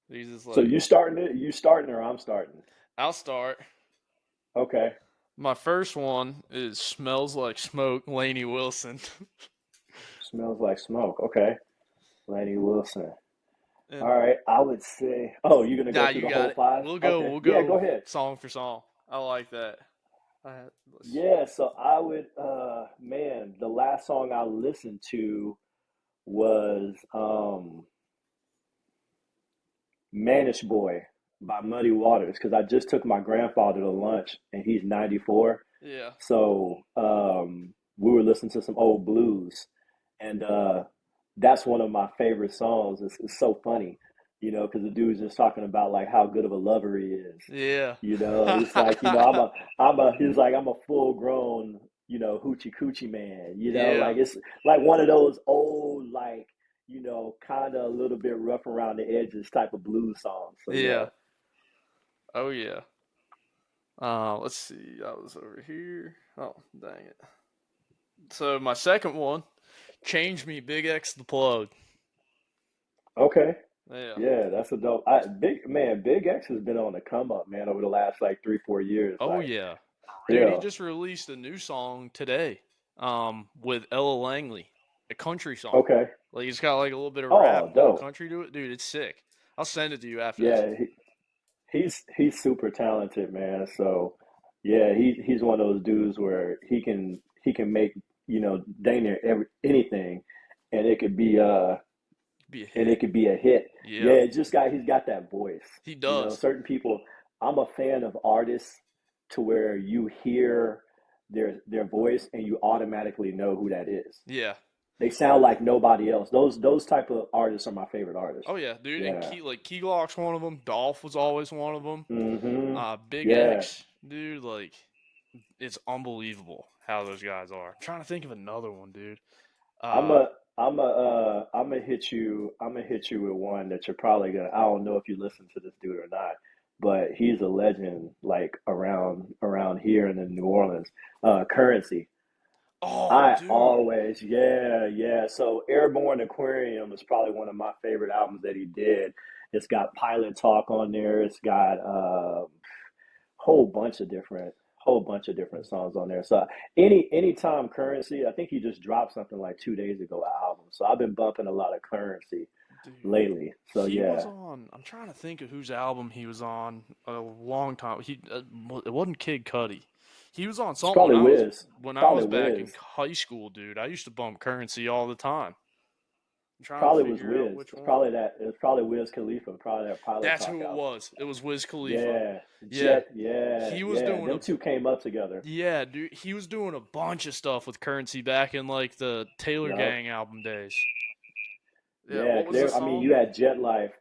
These is So like you starting or I'm starting? I'll start. Okay. My first one is "Smells Like Smoke," Lainey Wilson, Smells like smoke. Okay. Laney Wilson. All and right. I would say. Oh, you're gonna go nah, through you the got whole it. five? We'll go. Okay. We'll Yeah. Go go ahead. song for song. I like that. Let's see. Yeah. So I would. Man, the last song I listened to was "Manish Boy" by Muddy Waters, because I just took my grandfather to lunch, and he's 94. Yeah, So we were listening to some old blues, and that's one of my favorite songs. It's so funny, because the dude's just talking about like how good of a lover he is. yeah, He's like, I'm a full grown, hoochie coochie man. yeah, Like it's like one of those old, like, kind of a little bit rough around the edges type of blues songs. So yeah. yeah. Oh yeah. Let's see. I was over here. Oh dang it. So my second one, "Change Me," Big X the Plug. Okay. Yeah. Yeah, that's a dope. Big X has been on the come up, man, over the last like 3, 4 years. Oh Like, yeah. for Dude, he real. just released a new song today. With Ella Langley, a country song. Okay. Like it's got like a little bit of rap, Oh, a little dope. country to it. Dude, it's sick. I'll send it to you after this. Yeah, he's super talented, man. So yeah, he's one of those dudes where he can make, dang near anything, and it could be Be a and it hit. could be a hit. Yeah, Yep. he's got that voice. He does. Certain people. I'm a fan of artists to where you hear their voice and you automatically know who that is. Yeah. They sound like nobody else. Those type of artists are my favorite artists. Oh yeah, dude. And Yeah. Key Glock's one of them. Dolph was always one of them. Mm-hmm. Big Yeah. X. dude, like it's unbelievable how those guys are. I'm trying to think of another one, dude. I'm Uh a I'm gonna hit you. I'm gonna hit you with one that you're probably gonna. I don't know if you listen to this dude or not, but he's a legend, like around here and in New Orleans. Currency. oh, I dude, always, yeah. So Airborne Aquarium is probably one of my favorite albums that he did. It's got Pilot Talk on there. It's got whole bunch of different songs on there. So anytime Currency, I think he just dropped something like 2 days ago, an album. So I've been bumping a lot of Currency dude. lately. So He was yeah, on. I'm trying to think of whose album he was on a long time. It wasn't Kid Cudi. He was on it's something probably Wiz. when It's I probably was back in Wiz. high school, dude. I used to bump Currency all the time. I'm trying to Probably was figure out Wiz. which It's one. probably that. It's probably Wiz Khalifa. Probably that Pilot That's Talk who it album. was. It was Wiz Khalifa. Yeah, Yeah, Jet. Yeah, he was yeah. doing Them a two came up together. yeah, dude. He was doing a bunch of stuff with Currency back in like the Taylor Yup. Gang album days. Yeah, Yeah, what was the I mean, song? you had Jet Life.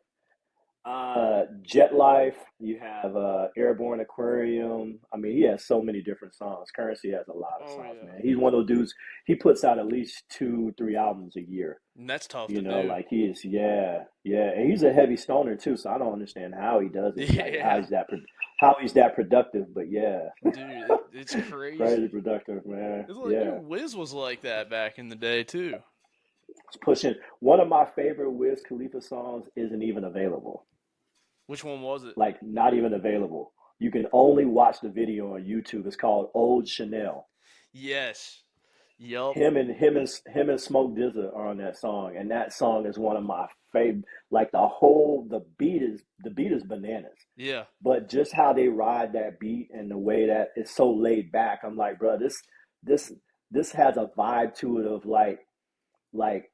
Jet Life. You have Airborne Aquarium. I mean, he has so many different songs. Currency has a lot of Oh songs, yeah, man. He's one of those dudes. He puts out at least two, three albums a year. and that's tough You to know, do. like he is. Yeah, yeah. And he's a heavy stoner too. So I don't understand how he does it. Like Yeah, how he's that productive. But yeah, dude, it's crazy crazy. productive, man. It's like, Yeah. dude, Wiz was like that back in the day too. It's pushing. One of my favorite Wiz Khalifa songs isn't even available. Which one was it? Like not even available. You can only watch the video on YouTube. It's called Old Chanel. Yes. Yup. Him and Smoke DZA are on that song, and that song is one of my favorite. Like the beat is bananas, Yeah. but just how they ride that beat and the way that it's so laid back. I'm like, bro, this this has a vibe to it of like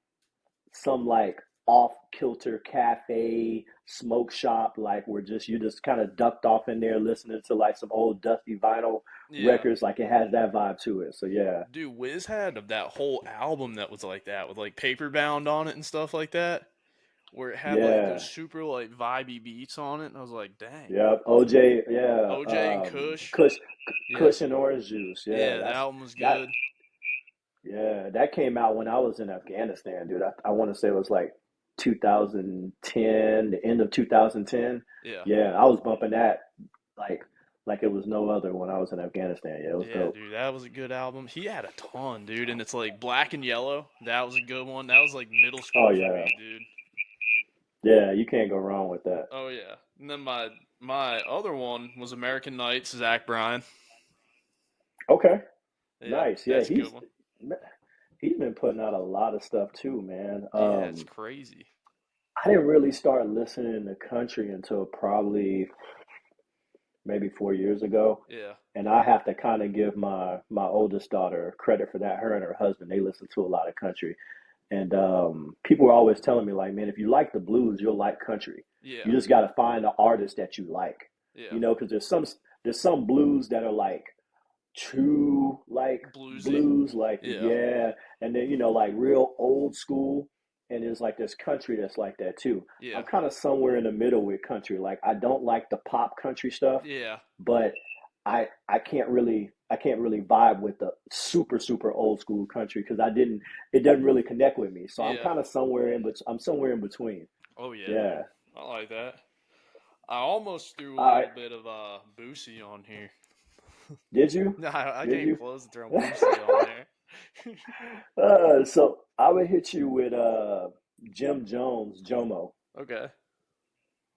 some like off kilter cafe smoke shop, like where just you just kind of ducked off in there listening to like some old dusty vinyl Yeah. records. Like it has that vibe to it. So yeah, Dude, Wiz had that whole album that was like that with like paper bound on it and stuff like that, where it had like those yeah, super like vibey beats on it, and I was like, dang. yeah. OJ, yeah, OJ and Kush. Kush, Yeah. Kush and Orange Juice. Yeah, Yeah, that album was that. good. Yeah, that came out when I was in Afghanistan, dude. I want to say it was like 2010, the end of 2010. Yeah. Yeah, I was bumping that like like it was no other when I was in Afghanistan. Yeah, it was Yeah, dope. dude, that was a good album. He had a ton, dude, and it's like Black and Yellow. That was a good one. That was like middle Oh school for yeah, me, dude. yeah. You can't go wrong with that. Oh yeah. And then my other one was American Nights, Zach Bryan. Okay, Yeah, nice. Yeah, that's a good one. he's been putting out a lot of stuff too, man. Yeah, it's crazy. I didn't really start listening to country until probably maybe 4 years ago. Yeah. And I have to kind of give my oldest daughter credit for that. Her and her husband, they listen to a lot of country. And people were always telling me, like, man, if you like the blues, you'll like country. Yeah. You just got to find the artist that you like, Yeah. you know, because there's some blues that are like true like Bluesy. blues, like Yeah. yeah, and then like real old school, and there's like this country that's like that too. I'm Yeah. kind of somewhere in the middle with country. Like I don't like the pop country stuff, Yeah. but I can't really vibe with the super super old school country because it doesn't really connect with me. So I'm Yeah. kind of somewhere in but I'm somewhere in between. Oh yeah, Yeah. dude. I like that. I almost threw a All right. little bit of Boosie on here. Did you? No, I Did came you? close to throwing Boosie on there. So I would hit you with Jim Jones, Jomo. Okay.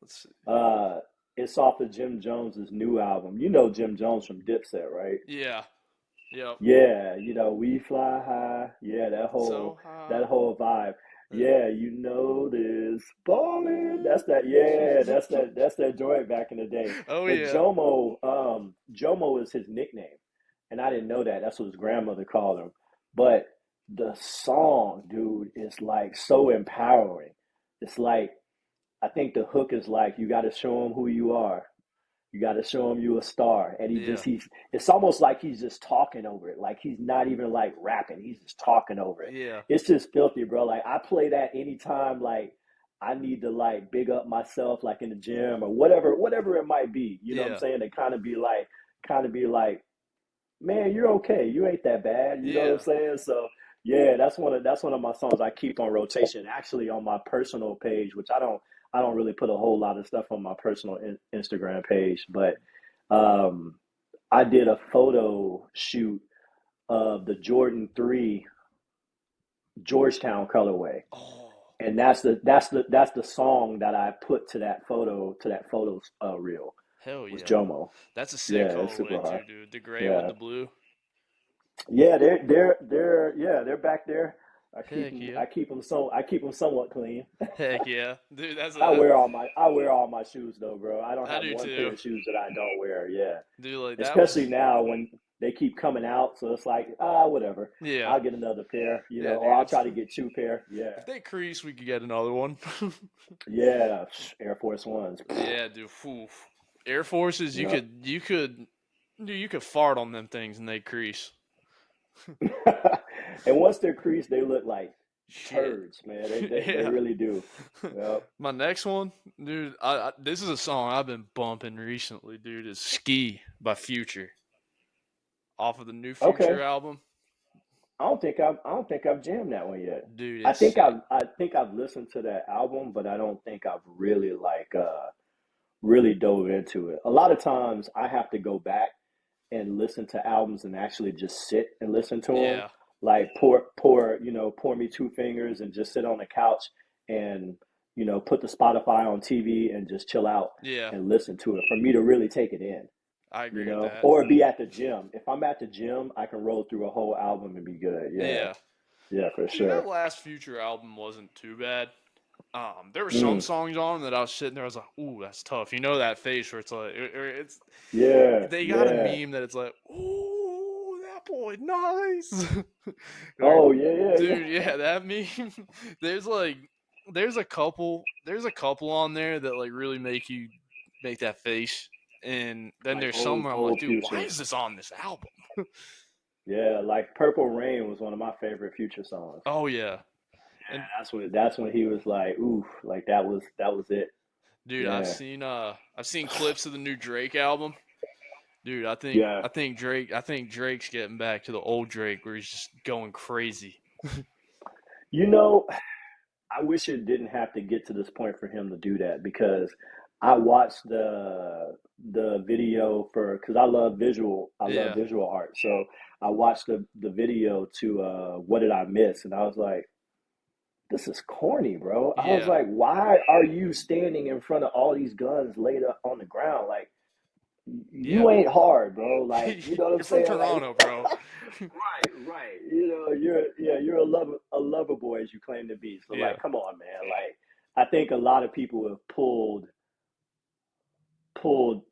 Let's see. Uh, it's off of Jim Jones's new album. You know Jim Jones from Dipset, right? Yeah. Yep. Yeah, We Fly High. Yeah, So that high. whole vibe. Yeah. Yeah, this ballin'. That's that. Yeah, that's that joint back in the day. Oh But yeah. Jomo is his nickname, and I didn't know that. That's what his grandmother called him. But the song, dude, is like so empowering. It's like I think the hook is like you got to show him who you are. You got to show him you a star. And Yeah. it's almost like he's just talking over it. Like he's not even like rapping. He's just talking over it. Yeah. It's just filthy, bro. Like I play that anytime like I need to like big up myself like in the gym or whatever it might be. You know what I'm Yeah. saying? To kind of be like kind of be like, man, you're okay. You ain't that bad. You know what I'm Yeah. saying? So yeah, that's one of my songs I keep on rotation. Actually, on my personal page, which I don't really put a whole lot of stuff on my personal Instagram page, but um, I did a photo shoot of the Jordan 3 Georgetown colorway, Oh, and that's the song that I put to that photo reel hell was yeah. Jomo. That's a sick Yeah, it's super colorway hard. too, dude. The gray with Yeah, the blue. yeah, they're back there. I keep Heck them yeah. I keep them somewhat clean. Heck yeah. Dude, I wear all my shoes though, bro. I don't I have do one pair too. of shoes that I don't wear. Yeah, Dude, like that especially was now when they keep coming out, so it's like whatever. yeah. I'll get another pair, Yeah, or dude. I'll It's try to get 2 pair. Yeah, if they crease, we could get another one. yeah, Air Force Ones. Yeah, dude. Phew. Air Forces, Yeah. dude, you could fart on them things and they crease. And once they're creased, they look like Shit. turds, man. They Yeah. really do. Yep. My next one, dude. This is a song I've been bumping recently, dude. Is "Ski" by Future off of the new Future Okay. album. I don't think I've jammed that one yet. Dude, I it's think sick. I've listened to that album, but I don't think I've really really dove into it. A lot of times I have to go back and listen to albums and actually just sit and listen to them. Yeah, Like pour me 2 fingers and just sit on the couch and put the Spotify on TV and just chill out yeah. and listen to it for me to really take it in. I agree with that. Or be at the gym. If I'm at the gym, I can roll through a whole album and be good. Yeah, Yeah, yeah, for dude. That sure. last Future album wasn't too bad. There were some Mm, songs on 'em that I was sitting there. I was like, "Ooh, that's tough." You know that face where it's like, it's yeah, they got a yeah. meme that it's like, "Ooh, that boy, nice." Or, Oh yeah, yeah, dude, yeah. yeah, that meme. There's like, there's a couple on there that like really make that face, and then Like there's some old where I'm like, old dude, why future. is this on this album? Yeah, like Purple Rain was one of my favorite Future songs. Oh yeah, Yeah, and that's when he was like, oof, like that was it. dude, I've Yeah, seen uh, I've seen clips of the new Drake album. Dude, I think yeah. I think Drake I think Drake's getting back to the old Drake where he's just going crazy. You know, I wish it didn't have to get to this point for him to do that because I watched the video for because I love Yeah, visual art. So I watched the video to What Did I Miss? And I was like, this is corny, bro. I was yeah, like, why are you standing in front of all these guns laid up on the ground? Like, yeah. you ain't hard, bro. Like, you know what I'm You're from saying? Like, Toronto, bro. right, right. You're a lover boy as you claim to be. So Yeah, like, come on, man. Like, I think a lot of people have pulled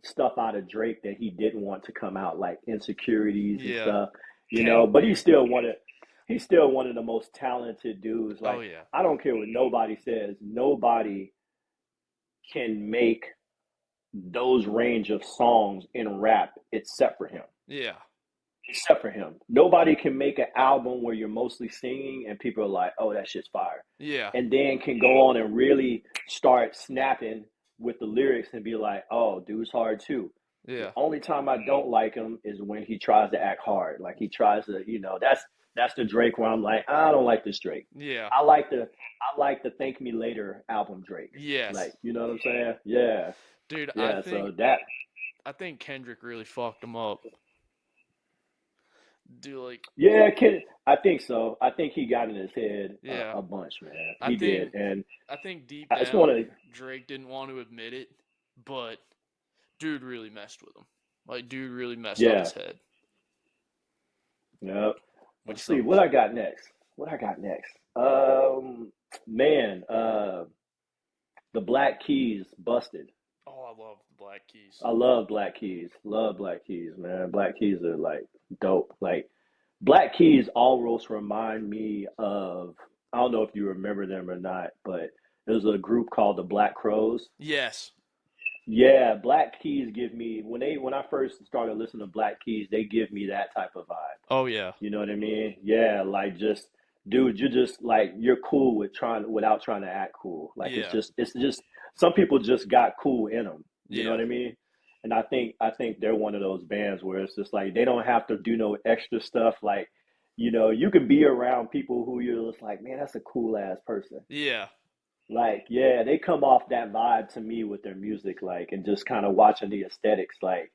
stuff out of Drake that he didn't want to come out, like insecurities and yeah. stuff. Ken. But he's still one of the most talented dudes. Oh Like, yeah, I don't care what nobody says. Nobody can make those range of songs in rap except for him. yeah, Except for him. Nobody can make an album where you're mostly singing and people are like, oh, that shit's fire. yeah, And then can go on and really start snapping with the lyrics and be like, oh, dude's hard too. The yeah, only time I don't like him is when he tries to act hard. Like he tries to, that's the Drake where I'm like, I don't like this Drake. yeah. I like the Thank Me Later album Drake. Yes, Like, you know what I'm saying? Yeah. dude. I Yeah. think So that I think Kendrick really fucked him up. Dude, like, Yeah, I think so. I think he got in his head yeah. a bunch, man. I He did, think and I think deep I just want down to. Drake didn't want to admit it, but dude really messed with him. Like, dude really messed up Yeah, his head. yeah. Which Let's see some what I got next. What I got next? Man, the Black Keys busted. Oh, I love the Black Keys. I love Black Keys. Love Black Keys, man. Black Keys are like dope. Like Black Keys almost remind me of. I don't know if you remember them or not, but there's a group called the Black Crows. Yes. Yeah, Black Keys give me when I first started listening to Black Keys, they give me that type of vibe. Oh yeah. You know what I mean? Yeah, like just dude, you're just like you're cool without trying to act cool. Like Yeah. it's just some people just got cool in them. You know Yeah. what I mean? And I think they're one of those bands where it's just like they don't have to do no extra stuff. Like, you can be around people who you're just like, man, that's a cool ass person. Yeah. Like, yeah, they come off that vibe to me with their music, like, and just kind of watching the aesthetics, like,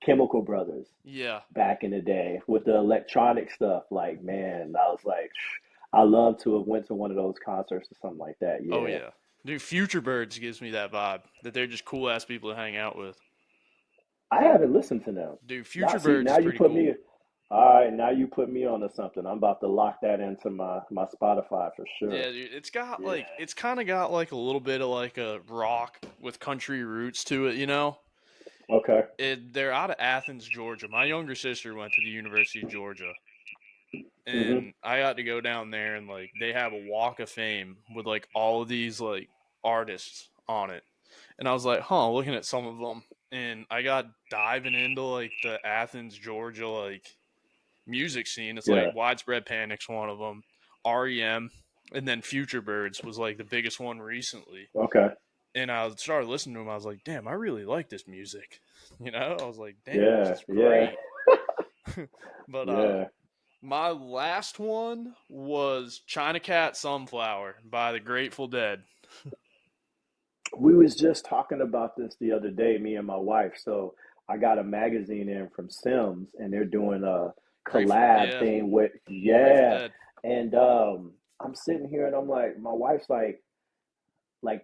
Chemical Brothers Yeah. back in the day with the electronic stuff. Like, man, I was like, I love to have went to one of those concerts or something like that. Oh Yeah, yeah. Dude, Future Birds gives me that vibe that they're just cool ass people to hang out with. I haven't listened to them. Dude, Now, Future see, Birds now is you pretty put me. cool. All right, now you put me onto something. I'm about to lock that into my Spotify for Yeah, sure. dude, it's got Yeah. it's kind of got like a little bit of like a rock with country roots to it, you know? Okay. They're out of Athens, Georgia. My younger sister went to the University of Georgia, Mhm. and I got to go down there and like they have a walk of fame with like all of these like artists on it. And I was like, huh, looking at some of them, and I got diving into like the Athens, Georgia like music scene. It's like Yeah. Widespread Panic's one of them, REM, and then Future Birds was like the biggest one recently. Okay. And I started listening to them. I was like, damn, I really like this music. You know, I was like, damn, this Yeah. is Yeah. great. But Yeah. my last one was China Cat Sunflower by the Grateful Dead. We was just talking about this the other day, me and my wife. So I got a magazine in from Sims, and they're doing a collab Yeah, thing with Grateful yeah. Dead. And I'm sitting here and I'm like, my wife's like,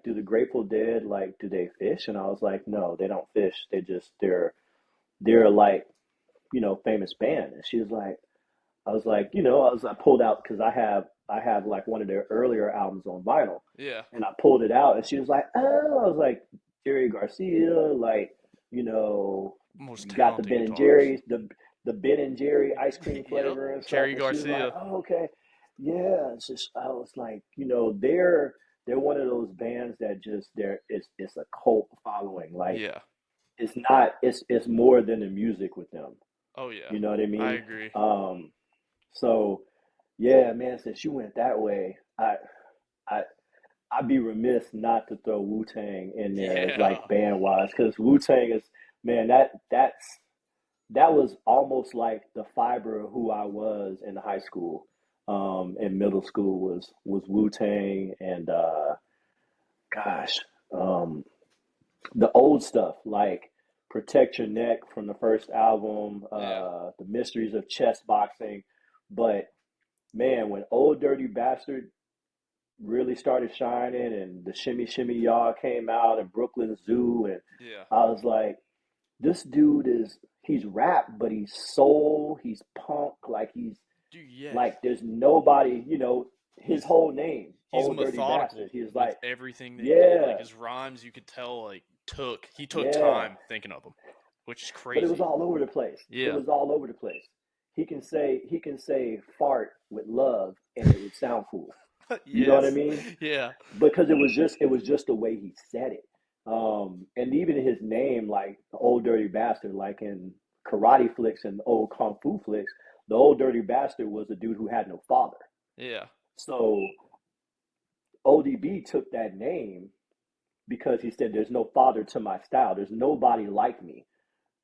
do the Grateful Dead like do they fish? And I was like, no, they don't fish. They're like, famous band. And she was like, I pulled out because I have like one of their earlier albums on vinyl, Yeah, and I pulled it out, and she was like, "Oh," I was like, Jerry Garcia, like, you know, most you got the talented Ben and guitarist. Jerry's, the Ben and Jerry ice cream Yep, flavor and stuff, Cherry and she was like, Garcia. "Oh, okay, yeah." It's just I was like, they're one of those bands that just it's a cult following. Like Yeah. it's not it's more than the music with them. Oh yeah, You know what I I mean? agree. Um, so yeah, man, since you went that way, I I'd be remiss not to throw Wu Tang in there as like Yeah. band wise, because Wu Tang is, man, that was almost like the fiber of who I was in high school, in middle school was Wu Tang and gosh, um, the old stuff like Protect Your Neck from the first album, Yeah. The Mysteries of Chess Boxing, but man, when Old Dirty Bastard really started shining and the Shimmy Shimmy Y'all came out and Brooklyn Zoo, and Yeah. I was like, this dude he's rap, but he's soul, he's punk, like he's Dude, yeah. like there's nobody, his He's whole name, he's Old Dirty methodical Bastard. He's with like, everything that he did. Like yeah, his rhymes, you could tell like he took yeah. time thinking of them, which is But it was crazy. all over the place. It Yeah. was all over the place. He can say fart with love and it would sound cool. You know what I Yes. mean? Yeah. Because it was just the way he said it. And even his name, like the Old Dirty Bastard, like in karate flicks and old kung fu flicks, the Old Dirty Bastard was a dude who had no father. Yeah. So ODB took that name because he said, "There's no father to my style. There's nobody like me.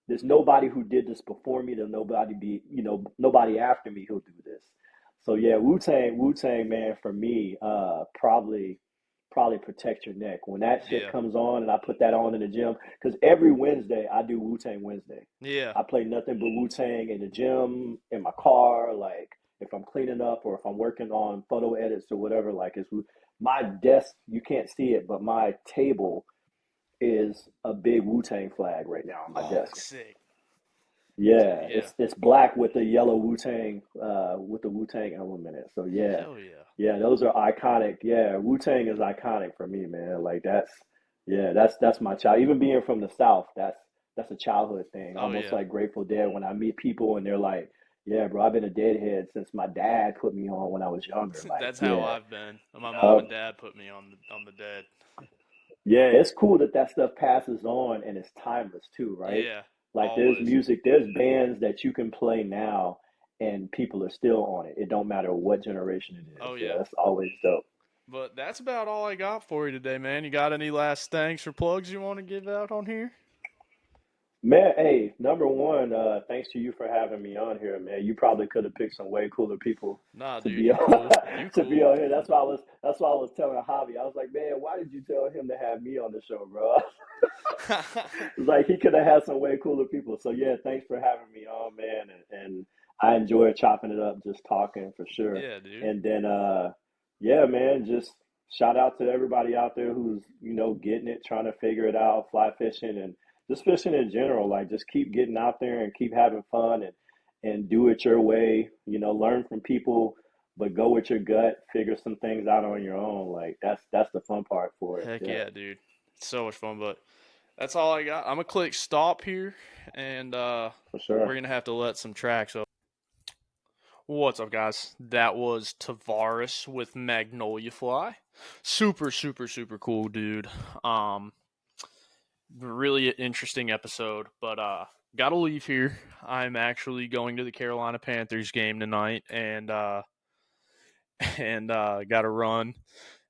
There's nobody who did this before me. Nobody after me who'll do this." So yeah, Wu Tang, man, for me, probably Protect Your Neck. When that shit Yeah. comes on and I put that on in the gym, because every Wednesday I do Wu Tang Wednesday. Yeah. I play nothing but Wu Tang in the gym, in my car, like if I'm cleaning up or if I'm working on photo edits or whatever. Like it's my desk. You can't see it, but my table is a big Wu Tang flag right now on my Oh, desk. sick. Dude, Yeah, yeah. it's black with the yellow Wu Tang, with the Wu Tang emblem in it. So yeah, Hell yeah. yeah, those are iconic. Yeah, Wu Tang is iconic for me, man. Like that's my child. Even being from the South, that's a childhood thing. Oh Almost yeah. like Grateful Dead. When I meet people and they're like, "Yeah, bro, I've been a Deadhead since my dad put me on when I was younger." Like, That's how yeah, I've been. My mom and dad put me on the Dead. yeah, it's cool that that stuff passes on and it's timeless too, right? Yeah. Like Always. there's bands that you can play now and people are still on it. It don't matter what generation it is. Oh Yeah, yeah. that's always dope. But that's about all I got for you today, man. You got any last thanks or plugs you want to give out on here? Man, hey, number one, thanks to you for having me on here, man. You probably could have picked some way cooler people Nah, to dude, be you on cool. You to be cool. on here. That's why I was telling Javi. I was like, man, why did you tell him to have me on the show, bro? Like he could have had some way cooler people. So yeah, thanks for having me on, man. And I enjoyed chopping it up, just talking for sure. Yeah, dude. And then yeah, man, just shout out to everybody out there who's, getting it, trying to figure it out, fly fishing and just fishing in general. Like just keep getting out there and keep having fun and do it your way, learn from people, but go with your gut, figure some things out on your own. Like that's the fun part for it. Heck Yeah, yeah, dude. It's so much fun, but that's all I got. I'm gonna click stop here, and for we're sure. gonna have to let some tracks up. What's up, guys? That was Tavares with Magnolia Fly. Super, super, super cool, dude. Um, really interesting episode, but gotta leave here. I'm actually going to the Carolina Panthers game tonight, and gotta run.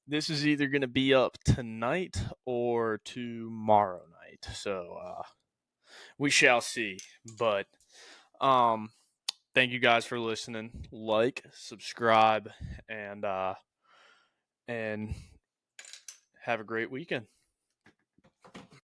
This is either gonna be up tonight or tomorrow night, so we shall see. But um, thank you guys for listening. Like, subscribe, and have a great weekend.